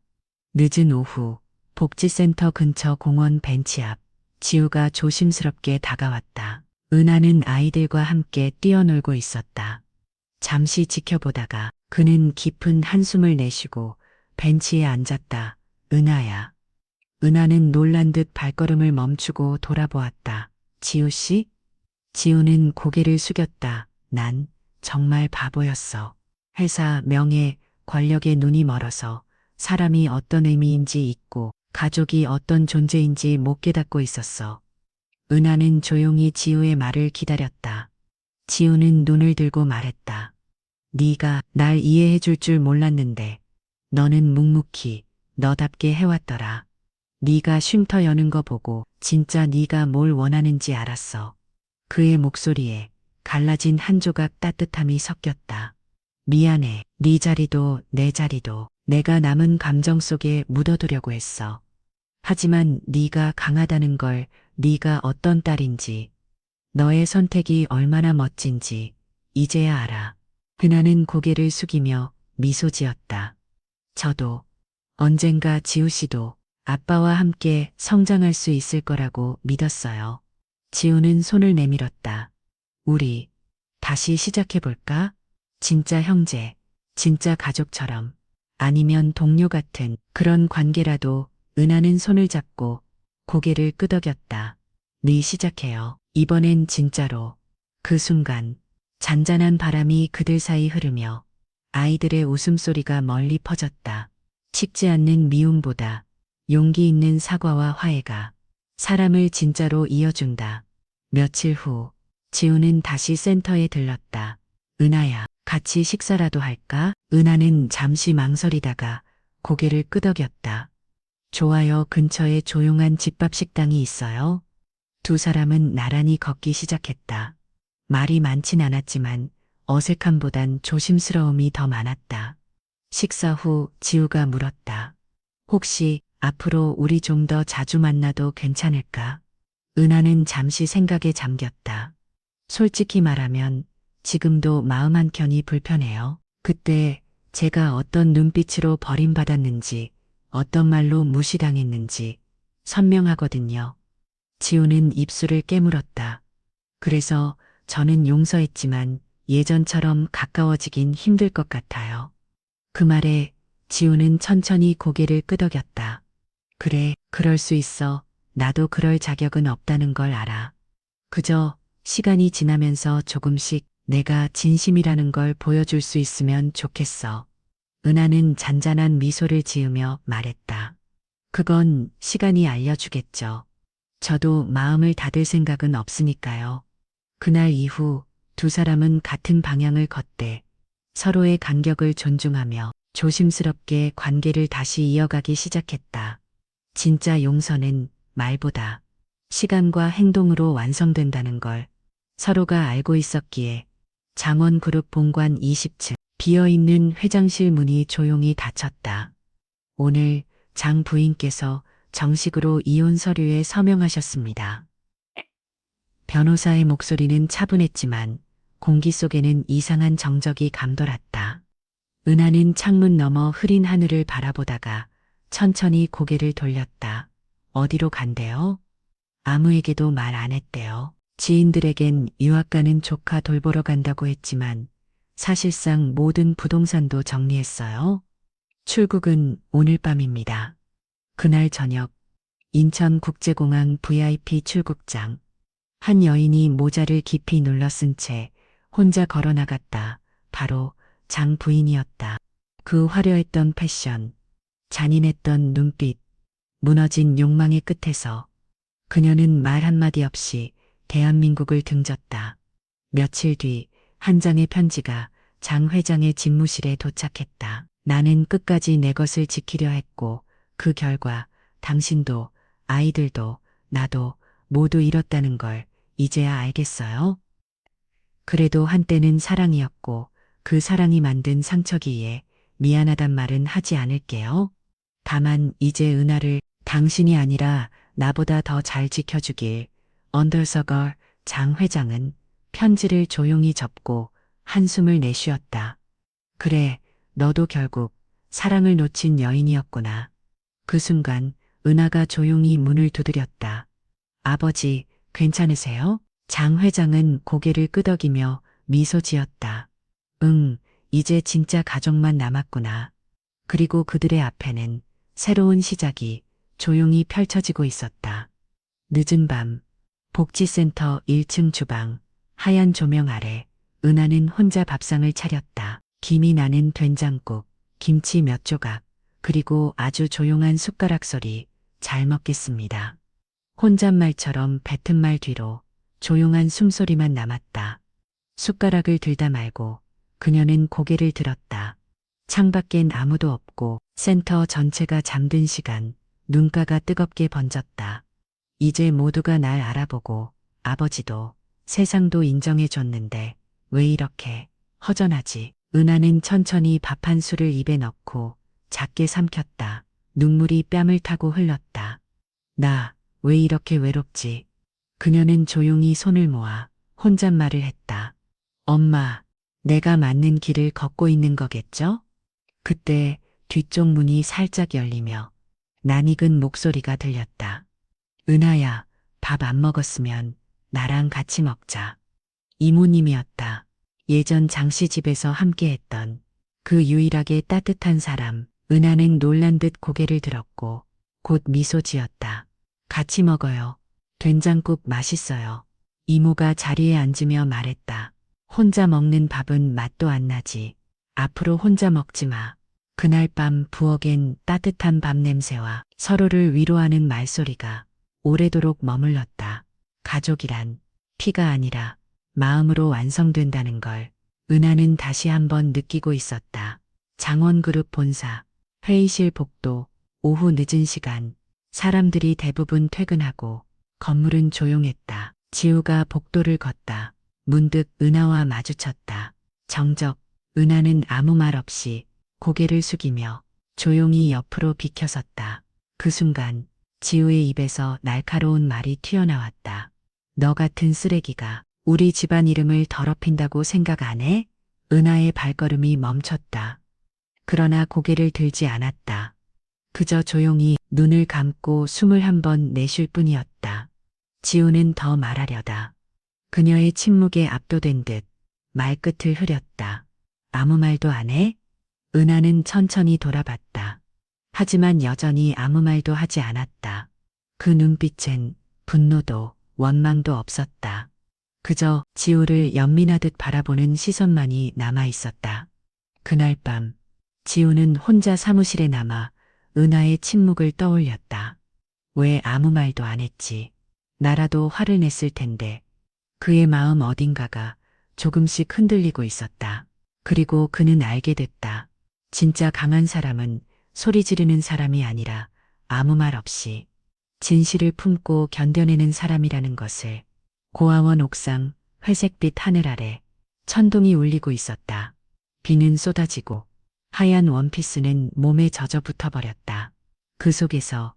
늦은 오후, 복지센터 근처 공원 벤치 앞, 지우가 조심스럽게 다가왔다. 은하는 아이들과 함께 뛰어놀고 있었다. 잠시 지켜보다가 그는 깊은 한숨을 내쉬고 벤치에 앉았다. 은하야. 은하는 놀란 듯 발걸음을 멈추고 돌아보았다. 지우 씨? 지우는 고개를 숙였다. 난 정말 바보였어. 회사, 명예, 권력에 눈이 멀어서 사람이 어떤 의미인지 잊고 가족이 어떤 존재인지 못 깨닫고 있었어. 은하는 조용히 지우의 말을 기다렸다. 지우는 눈을 들고 말했다. 네가 날 이해해 줄 줄 몰랐는데 너는 묵묵히 너답게 해왔더라. 네가 쉼터 여는 거 보고 진짜 네가 뭘 원하는지 알았어. 그의 목소리에 갈라진 한 조각 따뜻함이 섞였다. 미안해. 네 자리도 내 자리도 내가 남은 감정 속에 묻어두려고 했어. 하지만 네가 강하다는 걸, 네가 어떤 딸인지, 너의 선택이 얼마나 멋진지 이제야 알아. 그녀는 고개를 숙이며 미소 지었다. 저도 언젠가 지우 씨도 아빠와 함께 성장할 수 있을 거라고 믿었어요. 지우는 손을 내밀었다. 우리 다시 시작해볼까? 진짜 형제, 진짜 가족처럼, 아니면 동료 같은 그런 관계라도. 은하는 손을 잡고 고개를 끄덕였다. 네 시작해요. 이번엔 진짜로. 그 순간 잔잔한 바람이 그들 사이 흐르며 아이들의 웃음소리가 멀리 퍼졌다. 식지 않는 미움보다 용기 있는 사과와 화해가 사람을 진짜로 이어준다. 며칠 후 지우는 다시 센터에 들렀다. 은하야, 같이 식사라도 할까? 은하는 잠시 망설이다가 고개를 끄덕였다. 좋아요. 근처에 조용한 집밥 식당이 있어요. 두 사람은 나란히 걷기 시작했다. 말이 많진 않았지만 어색함보단 조심스러움이 더 많았다. 식사 후 지우가 물었다. 혹시 앞으로 우리 좀 더 자주 만나도 괜찮을까? 은하는 잠시 생각에 잠겼다. 솔직히 말하면 지금도 마음 한켠이 불편해요. 그때 제가 어떤 눈빛으로 버림받았는지, 어떤 말로 무시당했는지 선명하거든요. 지우는 입술을 깨물었다. 그래서 저는 용서했지만 예전처럼 가까워지긴 힘들 것 같아요. 그 말에 지우는 천천히 고개를 끄덕였다. 그래, 그럴 수 있어. 나도 그럴 자격은 없다는 걸 알아. 그저 시간이 지나면서 조금씩 내가 진심이라는 걸 보여줄 수 있으면 좋겠어. 은하는 잔잔한 미소를 지으며 말했다. 그건 시간이 알려주겠죠. 저도 마음을 닫을 생각은 없으니까요. 그날 이후 두 사람은 같은 방향을 걷되 서로의 간격을 존중하며 조심스럽게 관계를 다시 이어가기 시작했다. 진짜 용서는 말보다 시간과 행동으로 완성된다는 걸 서로가 알고 있었기에 장원그룹 본관 20층 비어있는 회장실 문이 조용히 닫혔다. 오늘 장 부인께서 정식으로 이혼 서류에 서명하셨습니다. 변호사의 목소리는 차분했지만 공기 속에는 이상한 정적이 감돌았다. 은하는 창문 너머 흐린 하늘을 바라보다가 천천히 고개를 돌렸다. 어디로 간대요? 아무에게도 말 안 했대요. 지인들에겐 유학 가는 조카 돌보러 간다고 했지만 사실상 모든 부동산도 정리했어요. 출국은 오늘 밤입니다. 그날 저녁 인천국제공항 VIP 출국장. 한 여인이 모자를 깊이 눌러쓴 채 혼자 걸어나갔다. 바로 장 부인이었다. 그 화려했던 패션, 잔인했던 눈빛, 무너진 욕망의 끝에서 그녀는 말 한마디 없이 대한민국을 등졌다. 며칠 뒤 한 장의 편지가 장 회장의 집무실에 도착했다. 나는 끝까지 내 것을 지키려 했고 그 결과 당신도 아이들도 나도 모두 잃었다는 걸 이제야 알겠어요. 그래도 한때는 사랑이었고 그 사랑이 만든 상처기에 미안하단 말은 하지 않을게요. 다만 이제 은하를 당신이 아니라 나보다 더 잘 지켜주길. 언더서걸 장 회장은 편지를 조용히 접고 한숨을 내쉬었다. 그래, 너도 결국 사랑을 놓친 여인이었구나. 그 순간 은하가 조용히 문을 두드렸다. 아버지, 괜찮으세요? 장 회장은 고개를 끄덕이며 미소 지었다. 응, 이제 진짜 가족만 남았구나. 그리고 그들의 앞에는 새로운 시작이 조용히 펼쳐지고 있었다. 늦은 밤, 복지센터 1층 주방, 하얀 조명 아래 은하는 혼자 밥상을 차렸다. 김이 나는 된장국, 김치 몇 조각, 그리고 아주 조용한 숟가락 소리. 잘 먹겠습니다. 혼잣말처럼 뱉은 말 뒤로 조용한 숨소리만 남았다. 숟가락을 들다 말고 그녀는 고개를 들었다. 창밖엔 아무도 없고 센터 전체가 잠든 시간, 눈가가 뜨겁게 번졌다. 이제 모두가 날 알아보고 아버지도 세상도 인정해줬는데 왜 이렇게 허전하지? 은하는 천천히 밥 한 술을 입에 넣고 작게 삼켰다. 눈물이 뺨을 타고 흘렀다. 나 왜 이렇게 외롭지? 그녀는 조용히 손을 모아 혼잣말을 했다. 엄마, 내가 맞는 길을 걷고 있는 거겠죠? 그때 뒤쪽 문이 살짝 열리며 낯익은 목소리가 들렸다. 은하야, 밥 안 먹었으면 나랑 같이 먹자. 이모님이었다. 예전 장씨 집에서 함께했던 그 유일하게 따뜻한 사람. 은하는 놀란 듯 고개를 들었고 곧 미소 지었다. 같이 먹어요. 된장국 맛있어요. 이모가 자리에 앉으며 말했다. 혼자 먹는 밥은 맛도 안 나지. 앞으로 혼자 먹지 마. 그날 밤 부엌엔 따뜻한 밥 냄새와 서로를 위로하는 말소리가 오래도록 머물렀다. 가족이란 피가 아니라 마음으로 완성된다는 걸 은하는 다시 한번 느끼고 있었다. 장원그룹 본사, 회의실 복도, 오후 늦은 시간, 사람들이 대부분 퇴근하고 건물은 조용했다. 지우가 복도를 걷다. 문득 은하와 마주쳤다. 정적, 은하는 아무 말 없이 고개를 숙이며 조용히 옆으로 비켜섰다. 그 순간 지우의 입에서 날카로운 말이 튀어나왔다. 너 같은 쓰레기가 우리 집안 이름을 더럽힌다고 생각 안 해? 은하의 발걸음이 멈췄다. 그러나 고개를 들지 않았다. 그저 조용히 눈을 감고 숨을 한 번 내쉴 뿐이었다. 지우는 더 말하려다. 그녀의 침묵에 압도된 듯 말끝을 흐렸다. 아무 말도 안 해? 은하는 천천히 돌아봤다. 하지만 여전히 아무 말도 하지 않았다. 그 눈빛엔 분노도 원망도 없었다. 그저 지우를 연민하듯 바라보는 시선만이 남아 있었다. 그날 밤 지우는 혼자 사무실에 남아 은하의 침묵을 떠올렸다. 왜 아무 말도 안 했지? 나라도 화를 냈을 텐데. 그의 마음 어딘가가 조금씩 흔들리고 있었다. 그리고 그는 알게 됐다. 진짜 강한 사람은 소리 지르는 사람이 아니라 아무 말 없이 진실을 품고 견뎌내는 사람이라는 것을. 고아원 옥상 회색빛 하늘 아래 천둥이 울리고 있었다. 비는 쏟아지고 하얀 원피스는 몸에 젖어 붙어버렸다. 그 속에서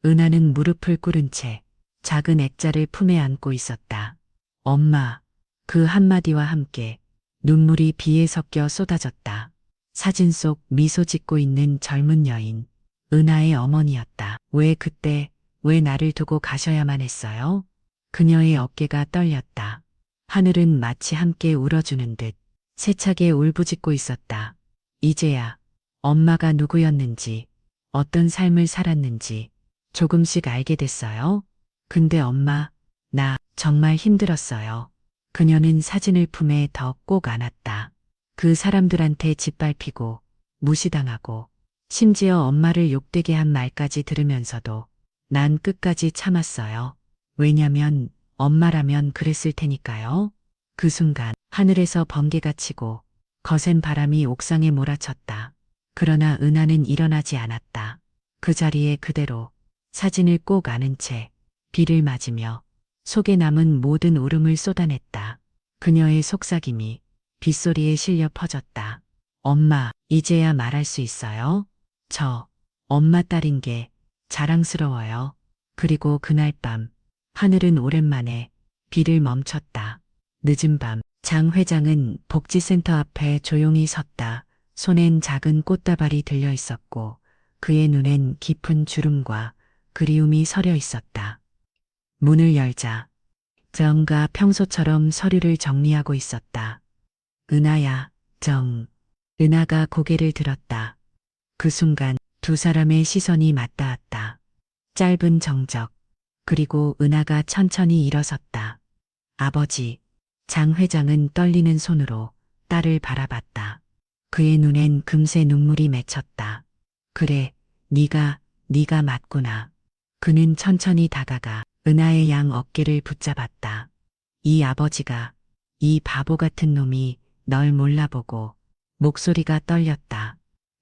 은하는 무릎을 꿇은 채 작은 액자를 품에 안고 있었다. 엄마, 그 한마디와 함께 눈물이 비에 섞여 쏟아졌다. 사진 속 미소 짓고 있는 젊은 여인, 은하의 어머니였다. 왜 그때, 왜 나를 두고 가셔야만 했어요? 그녀의 어깨가 떨렸다. 하늘은 마치 함께 울어주는 듯 세차게 울부짖고 있었다. 이제야 엄마가 누구였는지, 어떤 삶을 살았는지 조금씩 알게 됐어요. 근데 엄마, 나 정말 힘들었어요. 그녀는 사진을 품에 더 꼭 안았다. 그 사람들한테 짓밟히고 무시당하고 심지어 엄마를 욕되게 한 말까지 들으면서도 난 끝까지 참았어요. 왜냐면 엄마라면 그랬을 테니까요. 그 순간 하늘에서 번개가 치고 거센 바람이 옥상에 몰아쳤다. 그러나 은하는 일어나지 않았다. 그 자리에 그대로 사진을 꼭 안은 채 비를 맞으며 속에 남은 모든 울음을 쏟아냈다. 그녀의 속삭임이 빗소리에 실려 퍼졌다. 엄마, 이제야 말할 수 있어요? 저 엄마 딸인 게 자랑스러워요. 그리고 그날 밤 하늘은 오랜만에 비를 멈췄다. 늦은 밤 장 회장은 복지센터 앞에 조용히 섰다. 손엔 작은 꽃다발이 들려 있었고 그의 눈엔 깊은 주름과 그리움이 서려 있었다. 문을 열자 정가 평소처럼 서류를 정리하고 있었다. 은하야, 정. 은하가 고개를 들었다. 그 순간 두 사람의 시선이 맞닿았다. 짧은 정적. 그리고 은하가 천천히 일어섰다. 아버지. 장 회장은 떨리는 손으로 딸을 바라봤다. 그의 눈엔 금세 눈물이 맺혔다. 그래, 네가 맞구나. 그는 천천히 다가가 은하의 양 어깨를 붙잡았다. 이 아버지가, 이 바보 같은 놈이 널 몰라보고. 목소리가 떨렸다.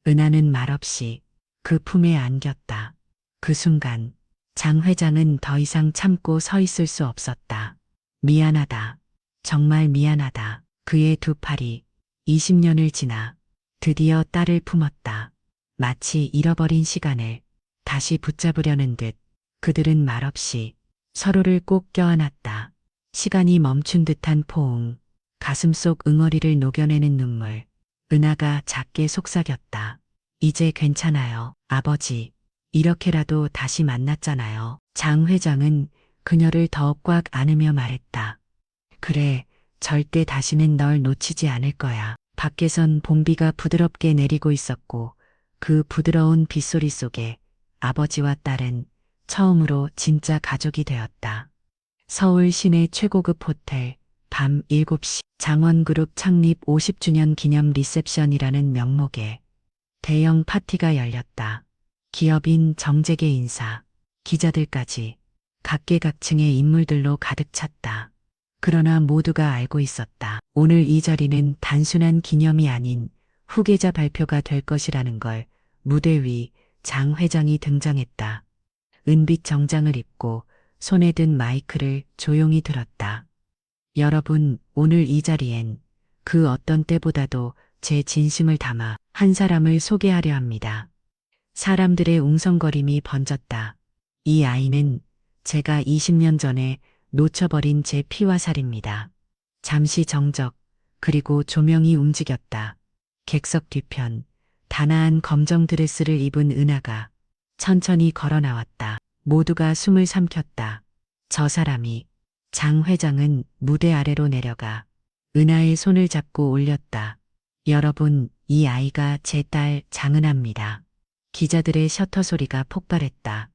은하는 말없이 그 품에 안겼다. 그 순간 장 회장은 더 이상 참고 서 있을 수 없었다. 미안하다. 정말 미안하다. 그의 두 팔이 20년을 지나 드디어 딸을 품었다. 마치 잃어버린 시간을 다시 붙잡으려는 듯 그들은 말없이 서로를 꼭 껴안았다. 시간이 멈춘 듯한 포옹, 가슴 속 응어리를 녹여내는 눈물. 은하가 작게 속삭였다. 이제 괜찮아요, 아버지. 이렇게라도 다시 만났잖아요. 장 회장은 그녀를 더 꽉 안으며 말했다. 그래, 절대 다시는 널 놓치지 않을 거야. 밖에선 봄비가 부드럽게 내리고 있었고 그 부드러운 빗소리 속에 아버지와 딸은 처음으로 진짜 가족이 되었다. 서울 시내 최고급 호텔, 밤 7시 장원그룹 창립 50주년 기념 리셉션이라는 명목의 대형 파티가 열렸다. 기업인 정재계 인사, 기자들까지 각계각층의 인물들로 가득 찼다. 그러나 모두가 알고 있었다. 오늘 이 자리는 단순한 기념이 아닌 후계자 발표가 될 것이라는 걸. 무대 위 장 회장이 등장했다. 은빛 정장을 입고 손에 든 마이크를 조용히 들었다. 여러분, 오늘 이 자리엔 그 어떤 때보다도 제 진심을 담아 한 사람을 소개하려 합니다. 사람들의 웅성거림이 번졌다. 이 아이는 제가 20년 전에 놓쳐버린 제 피와 살입니다. 잠시 정적, 그리고 조명이 움직였다. 객석 뒤편, 단아한 검정 드레스를 입은 은하가 천천히 걸어 나왔다. 모두가 숨을 삼켰다. 저 사람이, 장 회장은 무대 아래로 내려가 은하의 손을 잡고 올렸다. 여러분, 이 아이가 제 딸 장은하입니다. 기자들의 셔터 소리가 폭발했다.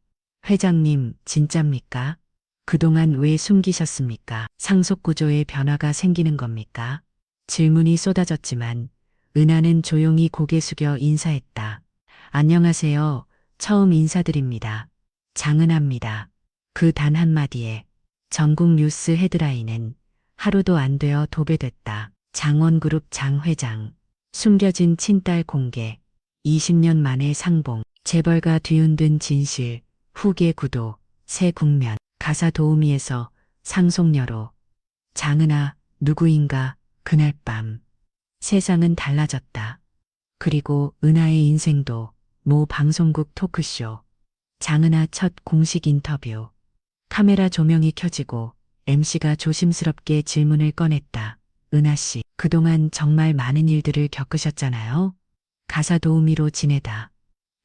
회장님, 진짜입니까? 그동안 왜 숨기셨습니까? 상속 구조에 변화가 생기는 겁니까? 질문이 쏟아졌지만 은하는 조용히 고개 숙여 인사했다. 안녕하세요. 처음 인사드립니다. 장은하입니다. 그 단 한마디에 전국 뉴스 헤드라인은 하루도 안 되어 도배됐다. 장원그룹 장 회장. 숨겨진 친딸 공개. 20년 만에 상봉. 재벌가 뒤흔든 진실. 후계 구도. 새 국면. 가사 도우미에서 상속녀로. 장은하, 누구인가, 그날 밤. 세상은 달라졌다. 그리고 은하의 인생도. 모 방송국 토크쇼. 장은하 첫 공식 인터뷰. 카메라 조명이 켜지고 MC가 조심스럽게 질문을 꺼냈다. 은하 씨, 그동안 정말 많은 일들을 겪으셨잖아요. 가사 도우미로 지내다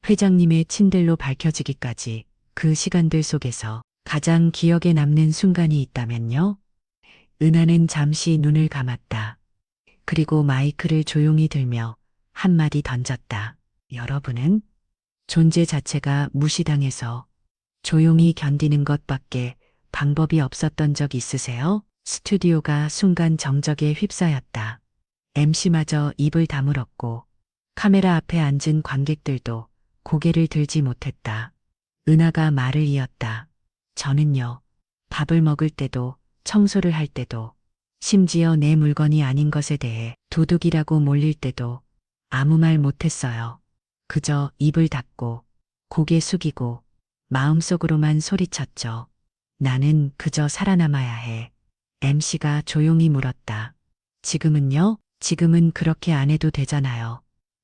회장님의 친들로 밝혀지기까지 그 시간들 속에서 가장 기억에 남는 순간이 있다면요? 은하는 잠시 눈을 감았다. 그리고 마이크를 조용히 들며 한마디 던졌다. 여러분은 존재 자체가 무시당해서 조용히 견디는 것밖에 방법이 없었던 적 있으세요? 스튜디오가 순간 정적에 휩싸였다. MC마저 입을 다물었고 카메라 앞에 앉은 관객들도 고개를 들지 못했다. 은하가 말을 이었다. 저는요, 밥을 먹을 때도 청소를 할 때도 심지어 내 물건이 아닌 것에 대해 도둑이라고 몰릴 때도 아무 말 못했어요. 그저 입을 닫고 고개 숙이고 마음속으로만 소리쳤죠. 나는 그저 살아남아야 해. MC가 조용히 물었다. 지금은요? 지금은 그렇게 안 해도 되잖아요.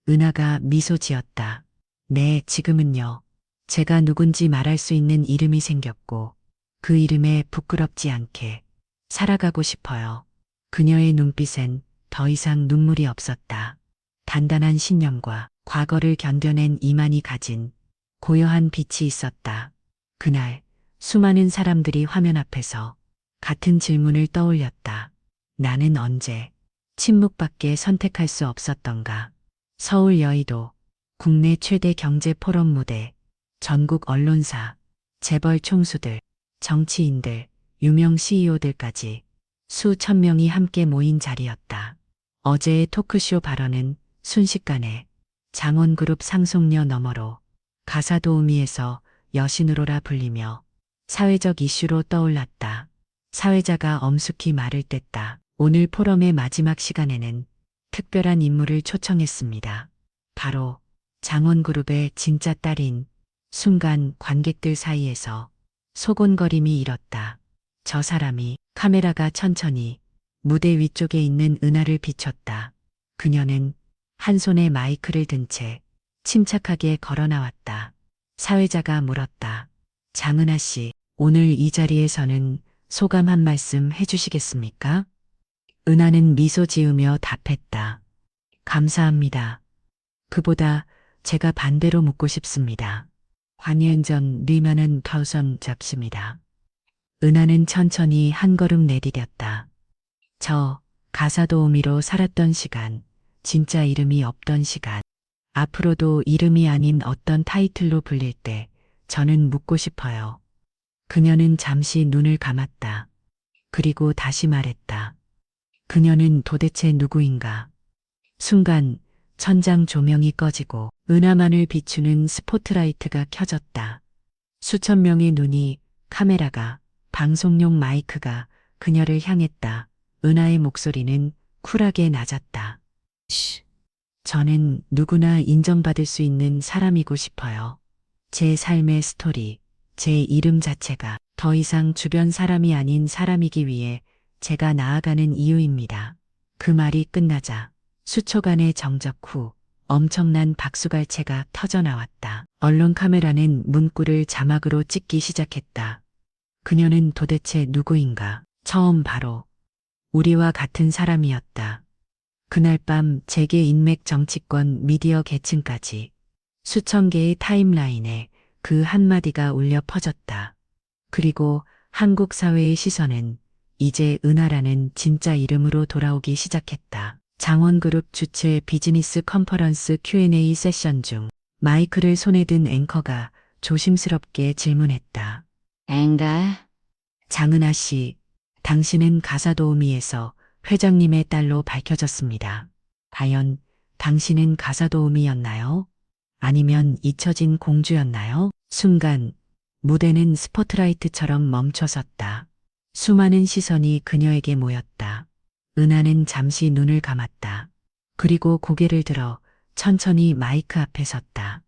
은하가 미소 지었다. 네, 지금은요. 제가 누군지 말할 수 있는 이름이 생겼고 그 이름에 부끄럽지 않게 살아가고 싶어요. 그녀의 눈빛엔 더 이상 눈물이 없었다. 단단한 신념과 과거를 견뎌낸 이만이 가진 고요한 빛이 있었다. 그날 수많은 사람들이 화면 앞에서 같은 질문을 떠올렸다. 나는 언제 침묵밖에 선택할 수 없었던가. 서울 여의도, 국내 최대 경제 포럼 무대, 전국 언론사, 재벌 총수들, 정치인들, 유명 CEO들까지 수천 명이 함께 모인 자리였다. 어제의 토크쇼 발언은 순식간에 장원그룹 상속녀 너머로 가사 도우미에서 여신으로라 불리며 사회적 이슈로 떠올랐다. 사회자가 엄숙히 말을 뗐다. 오늘 포럼의 마지막 시간에는 특별한 인물을 초청했습니다. 바로 장원그룹의 진짜 딸인. 순간 관객들 사이에서 소곤거림이 일었다. 저 사람이. 카메라가 천천히 무대 위쪽에 있는 은하를 비췄다. 그녀는 한 손에 마이크를 든 채 침착하게 걸어 나왔다. 사회자가 물었다. 장은하 씨, 오늘 이 자리에서는 소감 한 말씀 해주시겠습니까? 은하는 미소 지으며 답했다. 감사합니다. 그보다 제가 반대로 묻고 싶습니다. 환연전 리면은 가우선 잡습니다. 은하는 천천히 한 걸음 내디뎠다. 저 가사 도우미로 살았던 시간, 진짜 이름이 없던 시간, 앞으로도 이름이 아닌 어떤 타이틀로 불릴 때 저는 묻고 싶어요. 그녀는 잠시 눈을 감았다. 그리고 다시 말했다. 그녀는 도대체 누구인가? 순간 천장 조명이 꺼지고 은하만을 비추는 스포트라이트가 켜졌다. 수천 명의 눈이, 카메라가, 방송용 마이크가 그녀를 향했다. 은하의 목소리는 쿨하게 낮았다. 저는 누구나 인정받을 수 있는 사람이고 싶어요. 제 삶의 스토리, 제 이름 자체가 더 이상 주변 사람이 아닌 사람이기 위해 제가 나아가는 이유입니다. 그 말이 끝나자 수초간의 정적 후 엄청난 박수갈채가 터져나왔다. 언론 카메라는 문구를 자막으로 찍기 시작했다. 그녀는 도대체 누구인가? 처음 바로 우리와 같은 사람이었다. 그날 밤 재계 인맥 정치권 미디어 계층까지 수천 개의 타임라인에 그 한마디가 울려 퍼졌다. 그리고 한국 사회의 시선은 이제 은하라는 진짜 이름으로 돌아오기 시작했다. 장원그룹 주최 비즈니스 컨퍼런스 Q&A 세션 중 마이크를 손에 든 앵커가 조심스럽게 질문했다. 엥가? 장은하 씨, 당신은 가사도우미에서 회장님의 딸로 밝혀졌습니다. 과연 당신은 가사도우미였나요? 아니면 잊혀진 공주였나요? 순간 무대는 스포트라이트처럼 멈춰섰다. 수많은 시선이 그녀에게 모였다. 은하는 잠시 눈을 감았다. 그리고 고개를 들어 천천히 마이크 앞에 섰다.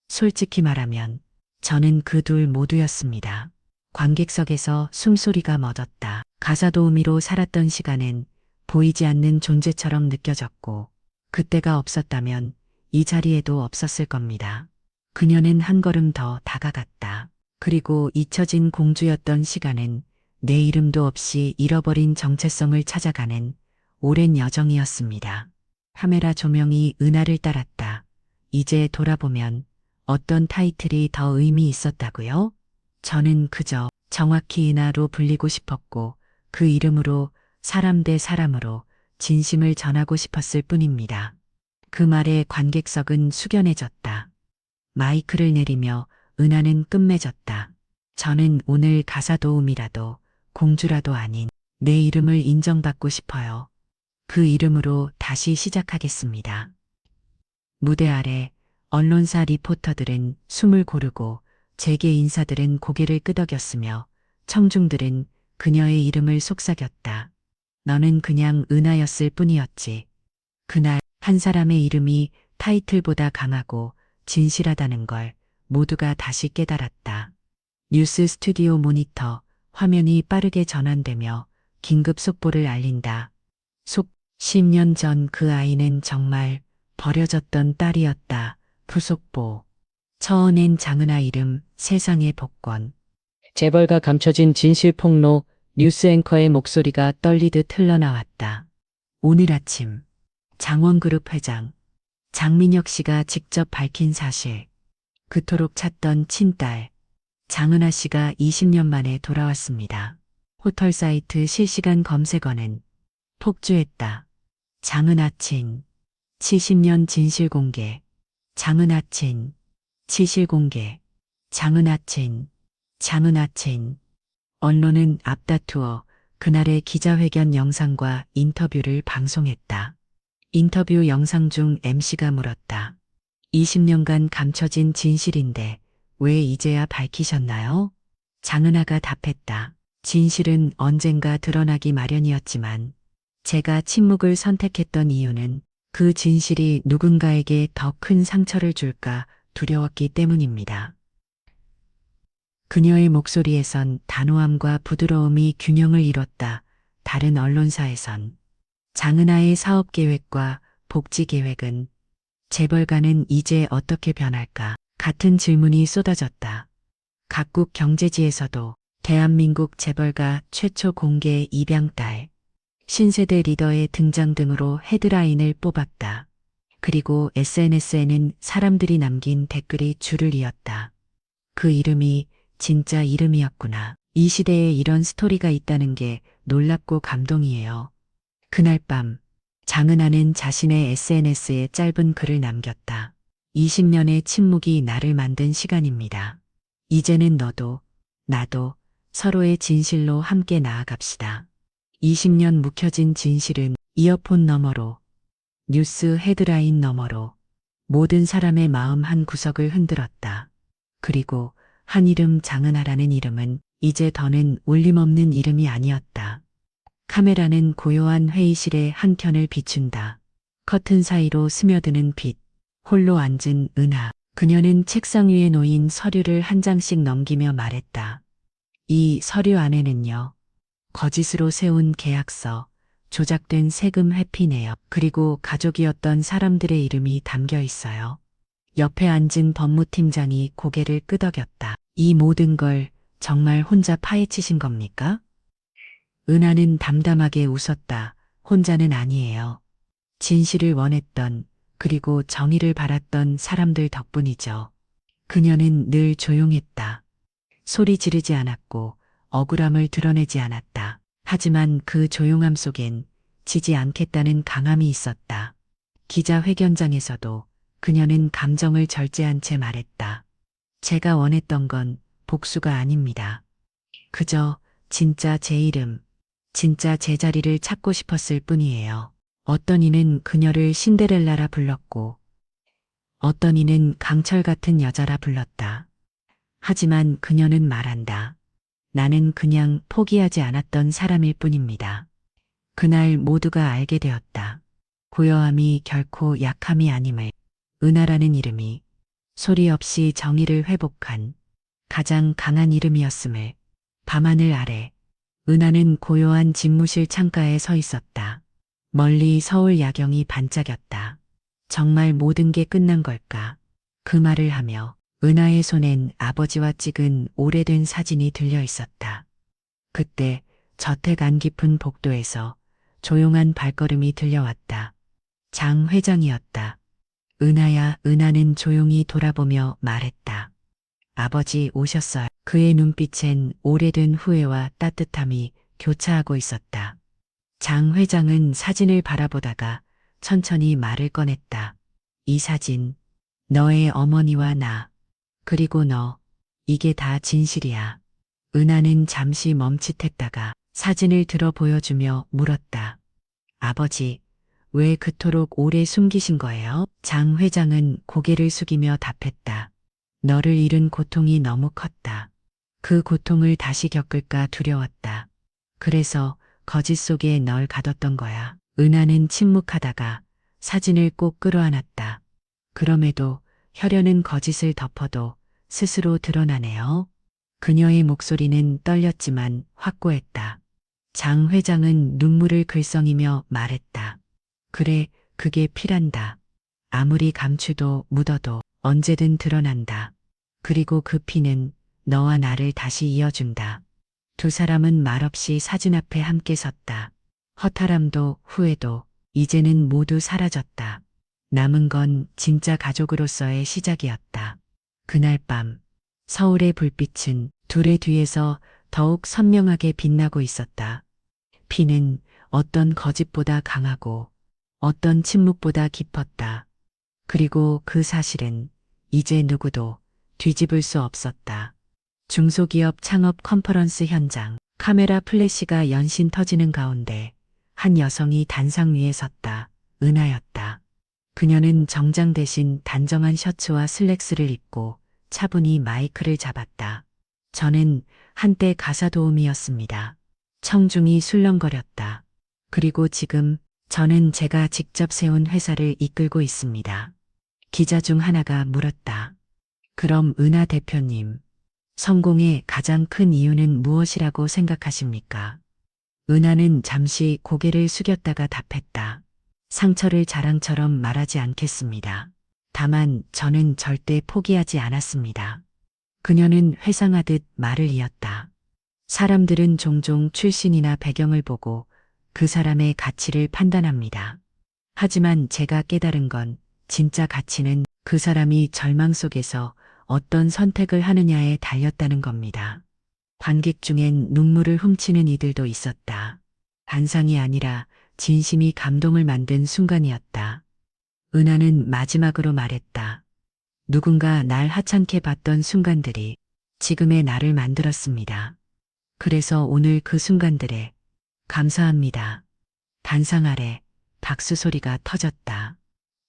솔직히 말하면 저는 그 둘 모두였습니다. 관객석에서 숨소리가 멎었다. 가사도우미로 살았던 시간은 보이지 않는 존재처럼 느껴졌고 그때가 없었다면 이 자리에도 없었을 겁니다. 그녀는 한 걸음 더 다가갔다. 그리고 잊혀진 공주였던 시간은 내 이름도 없이 잃어버린 정체성을 찾아가는 오랜 여정이었습니다. 카메라 조명이 은하를 따랐다. 이제 돌아보면 어떤 타이틀이 더 의미 있었다고요? 저는 그저 정확히 은하로 불리고 싶었고 그 이름으로 사람 대 사람으로 진심을 전하고 싶었을 뿐입니다. 그 말에 관객석은 숙연해졌다. 마이크를 내리며 은하는 끝맺었다. 저는 오늘 가사도우미라도 공주라도 아닌 내 이름을 인정받고 싶어요. 그 이름으로 다시 시작하겠습니다. 무대 아래 언론사 리포터들은 숨을 고르고 재계 인사들은 고개를 끄덕였으며 청중들은 그녀의 이름을 속삭였다. 너는 그냥 은하였을 뿐이었지. 그날 한 사람의 이름이 타이틀보다 강하고 진실하다는 걸 모두가 다시 깨달았다. 뉴스 스튜디오 모니터 화면이 빠르게 전환되며 긴급 속보를 알린다. 10년 전 그 아이는 정말 버려졌던 딸이었다. 부속보. 처어낸 장은하 이름 세상의 복권. 재벌가 감춰진 진실 폭로. 뉴스 앵커의 목소리가 떨리듯 흘러나왔다. 오늘 아침 장원그룹 회장 장민혁 씨가 직접 밝힌 사실. 그토록 찾던 친딸 장은하 씨가 20년 만에 돌아왔습니다. 포털 사이트 실시간 검색어는 폭주했다. 장은하 친 70년 진실 공개. 장은하 친 진실 공개. 장은하 친 장은하 친. 언론은 앞다투어 그날의 기자회견 영상과 인터뷰를 방송했다. 인터뷰 영상 중 MC가 물었다. 20년간 감춰진 진실인데 왜 이제야 밝히셨나요? 장은하가 답했다. 진실은 언젠가 드러나기 마련이었지만 제가 침묵을 선택했던 이유는 그 진실이 누군가에게 더 큰 상처를 줄까 두려웠기 때문입니다. 그녀의 목소리에선 단호함과 부드러움이 균형을 이뤘다. 다른 언론사에선 장은하의 사업 계획과 복지 계획은 재벌가는 이제 어떻게 변할까? 같은 질문이 쏟아졌다. 각국 경제지에서도 대한민국 재벌가 최초 공개 입양딸, 신세대 리더의 등장 등으로 헤드라인을 뽑았다. 그리고 SNS에는 사람들이 남긴 댓글이 줄을 이었다. 그 이름이 진짜 이름이었구나. 이 시대에 이런 스토리가 있다는 게 놀랍고 감동이에요. 그날 밤 장은하는 자신의 SNS에 짧은 글을 남겼다. 20년의 침묵이 나를 만든 시간입니다. 이제는 너도 나도 서로의 진실로 함께 나아갑시다. 20년 묵혀진 진실은 이어폰 너머로, 뉴스 헤드라인 너머로 모든 사람의 마음 한 구석을 흔들었다. 그리고 한 이름 장은하라는 이름은 이제 더는 울림없는 이름이 아니었다. 카메라는 고요한 회의실의 한켠을 비춘다. 커튼 사이로 스며드는 빛, 홀로 앉은 은하. 그녀는 책상 위에 놓인 서류를 한 장씩 넘기며 말했다. 이 서류 안에는요. 거짓으로 세운 계약서, 조작된 세금 회피 내역, 그리고 가족이었던 사람들의 이름이 담겨 있어요. 옆에 앉은 법무팀장이 고개를 끄덕였다. 이 모든 걸 정말 혼자 파헤치신 겁니까? 은하는 담담하게 웃었다. 혼자는 아니에요. 진실을 원했던, 그리고 정의를 바랐던 사람들 덕분이죠. 그녀는 늘 조용했다. 소리 지르지 않았고 억울함을 드러내지 않았다. 하지만 그 조용함 속엔 지지 않겠다는 강함이 있었다. 기자회견장에서도 그녀는 감정을 절제한 채 말했다. 제가 원했던 건 복수가 아닙니다. 그저 진짜 제 이름, 진짜 제 자리를 찾고 싶었을 뿐이에요. 어떤 이는 그녀를 신데렐라라 불렀고, 어떤 이는 강철 같은 여자라 불렀다. 하지만 그녀는 말한다. 나는 그냥 포기하지 않았던 사람일 뿐입니다. 그날 모두가 알게 되었다. 고요함이 결코 약함이 아님을, 은하라는 이름이 소리 없이 정의를 회복한 가장 강한 이름이었음을. 밤하늘 아래 은하는 고요한 집무실 창가에 서 있었다. 멀리 서울 야경이 반짝였다. 정말 모든 게 끝난 걸까? 그 말을 하며 은하의 손엔 아버지와 찍은 오래된 사진이 들려 있었다. 그때 저택 안 깊은 복도에서 조용한 발걸음이 들려왔다. 장 회장이었다. 은하야, 은하는 조용히 돌아보며 말했다. 아버지 오셨어요. 그의 눈빛엔 오래된 후회와 따뜻함이 교차하고 있었다. 장 회장은 사진을 바라보다가 천천히 말을 꺼냈다. 이 사진, 너의 어머니와 나, 그리고 너, 이게 다 진실이야. 은하는 잠시 멈칫했다가 사진을 들어 보여주며 물었다. 아버지, 왜 그토록 오래 숨기신 거예요? 장 회장은 고개를 숙이며 답했다. 너를 잃은 고통이 너무 컸다. 그 고통을 다시 겪을까 두려웠다. 그래서 거짓 속에 널 가뒀던 거야. 은하는 침묵하다가 사진을 꼭 끌어안았다. 그럼에도 혈연은 거짓을 덮어도 스스로 드러나네요. 그녀의 목소리는 떨렸지만 확고했다. 장 회장은 눈물을 글썽이며 말했다. 그래, 그게 피란다. 아무리 감추도 묻어도 언제든 드러난다. 그리고 그 피는 너와 나를 다시 이어준다. 두 사람은 말없이 사진 앞에 함께 섰다. 허탈함도 후회도 이제는 모두 사라졌다. 남은 건 진짜 가족으로서의 시작이었다. 그날 밤 서울의 불빛은 둘의 뒤에서 더욱 선명하게 빛나고 있었다. 피는 어떤 거짓보다 강하고 어떤 침묵보다 깊었다. 그리고 그 사실은 이제 누구도 뒤집을 수 없었다. 중소기업 창업 컨퍼런스 현장, 카메라 플래시가 연신 터지는 가운데 한 여성이 단상 위에 섰다. 은하였다. 그녀는 정장 대신 단정한 셔츠와 슬랙스를 입고 차분히 마이크를 잡았다. 저는 한때 가사 도우미였습니다. 청중이 술렁거렸다. 그리고 지금 저는 제가 직접 세운 회사를 이끌고 있습니다. 기자 중 하나가 물었다. 그럼 은하 대표님, 성공의 가장 큰 이유는 무엇이라고 생각하십니까? 은하는 잠시 고개를 숙였다가 답했다. 상처를 자랑처럼 말하지 않겠습니다. 다만 저는 절대 포기하지 않았습니다. 그녀는 회상하듯 말을 이었다. 사람들은 종종 출신이나 배경을 보고 그 사람의 가치를 판단합니다. 하지만 제가 깨달은 건 진짜 가치는 그 사람이 절망 속에서 어떤 선택을 하느냐에 달렸다는 겁니다. 관객 중엔 눈물을 훔치는 이들도 있었다. 반상이 아니라 진심이 감동을 만든 순간이었다. 은하는 마지막으로 말했다. 누군가 날 하찮게 봤던 순간들이 지금의 나를 만들었습니다. 그래서 오늘 그 순간들에 감사합니다. 단상 아래 박수 소리가 터졌다.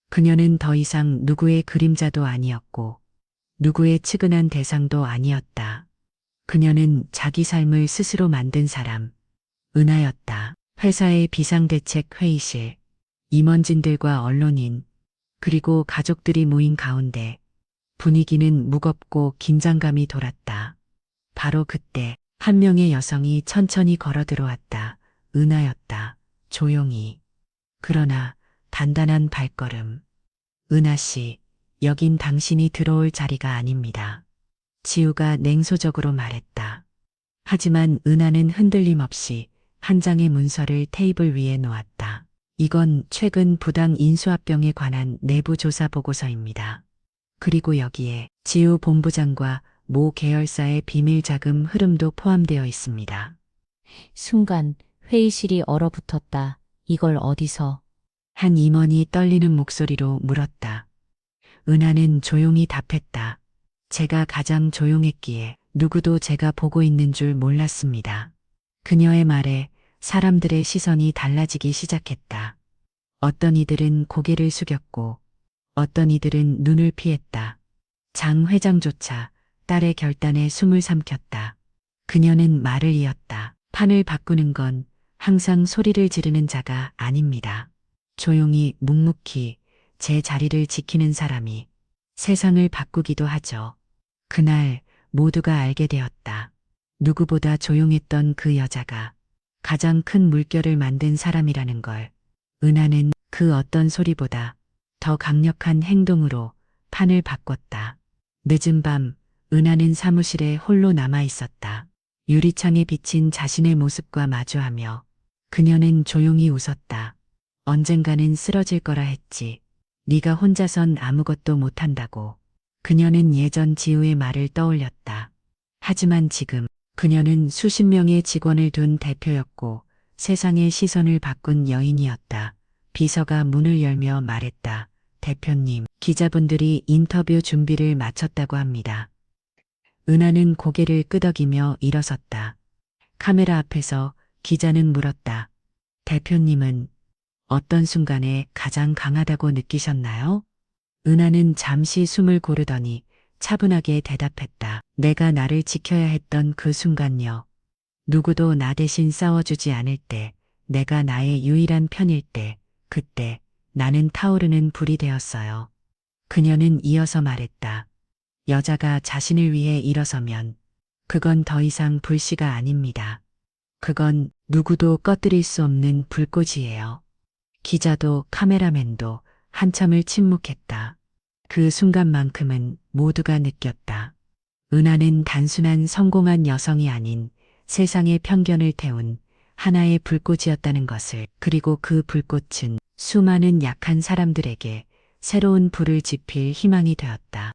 그녀는 더 이상 누구의 그림자도 아니었고 누구의 측은한 대상도 아니었다. 그녀는 자기 삶을 스스로 만든 사람, 은하였다. 회사의 비상대책 회의실, 임원진들과 언론인, 그리고 가족들이 모인 가운데 분위기는 무겁고 긴장감이 돌았다. 바로 그때 한 명의 여성이 천천히 걸어 들어왔다. 은하였다. 조용히. 그러나 단단한 발걸음. 은하 씨, 여긴 당신이 들어올 자리가 아닙니다. 지우가 냉소적으로 말했다. 하지만 은하는 흔들림 없이 한 장의 문서를 테이블 위에 놓았다. 이건 최근 부당 인수합병에 관한 내부 조사 보고서입니다. 그리고 여기에 지우 본부장과 모 계열사의 비밀 자금 흐름도 포함되어 있습니다. 순간 회의실이 얼어붙었다. 이걸 어디서? 한 임원이 떨리는 목소리로 물었다. 은하는 조용히 답했다. 제가 가장 조용했기에 누구도 제가 보고 있는 줄 몰랐습니다. 그녀의 말에 사람들의 시선이 달라지기 시작했다. 어떤 이들은 고개를 숙였고 어떤 이들은 눈을 피했다. 장 회장조차 딸의 결단에 숨을 삼켰다. 그녀는 말을 이었다. 판을 바꾸는 건 항상 소리를 지르는 자가 아닙니다. 조용히 묵묵히 제 자리를 지키는 사람이 세상을 바꾸기도 하죠. 그날 모두가 알게 되었다. 누구보다 조용했던 그 여자가 가장 큰 물결을 만든 사람이라는 걸. 은하는 그 어떤 소리보다 더 강력한 행동으로 판을 바꿨다. 늦은 밤 은하는 사무실에 홀로 남아 있었다. 유리창에 비친 자신의 모습과 마주하며 그녀는 조용히 웃었다. 언젠가는 쓰러질 거라 했지. 네가 혼자선 아무것도 못한다고. 그녀는 예전 지우의 말을 떠올렸다. 하지만 지금 그녀는 수십 명의 직원을 둔 대표였고 세상의 시선을 바꾼 여인이었다. 비서가 문을 열며 말했다. 대표님, 기자분들이 인터뷰 준비를 마쳤다고 합니다. 은하는 고개를 끄덕이며 일어섰다. 카메라 앞에서 기자는 물었다. 대표님은 어떤 순간에 가장 강하다고 느끼셨나요? 은하는 잠시 숨을 고르더니 차분하게 대답했다. 내가 나를 지켜야 했던 그 순간요. 누구도 나 대신 싸워주지 않을 때, 내가 나의 유일한 편일 때, 그때 나는 타오르는 불이 되었어요. 그녀는 이어서 말했다. 여자가 자신을 위해 일어서면 그건 더 이상 불씨가 아닙니다. 그건 누구도 꺼뜨릴 수 없는 불꽃이에요. 기자도 카메라맨도 한참을 침묵했다. 그 순간만큼은 모두가 느꼈다. 은하는 단순한 성공한 여성이 아닌 세상의 편견을 태운 하나의 불꽃이었다는 것을. 그리고 그 불꽃은 수많은 약한 사람들에게 새로운 불을 지필 희망이 되었다.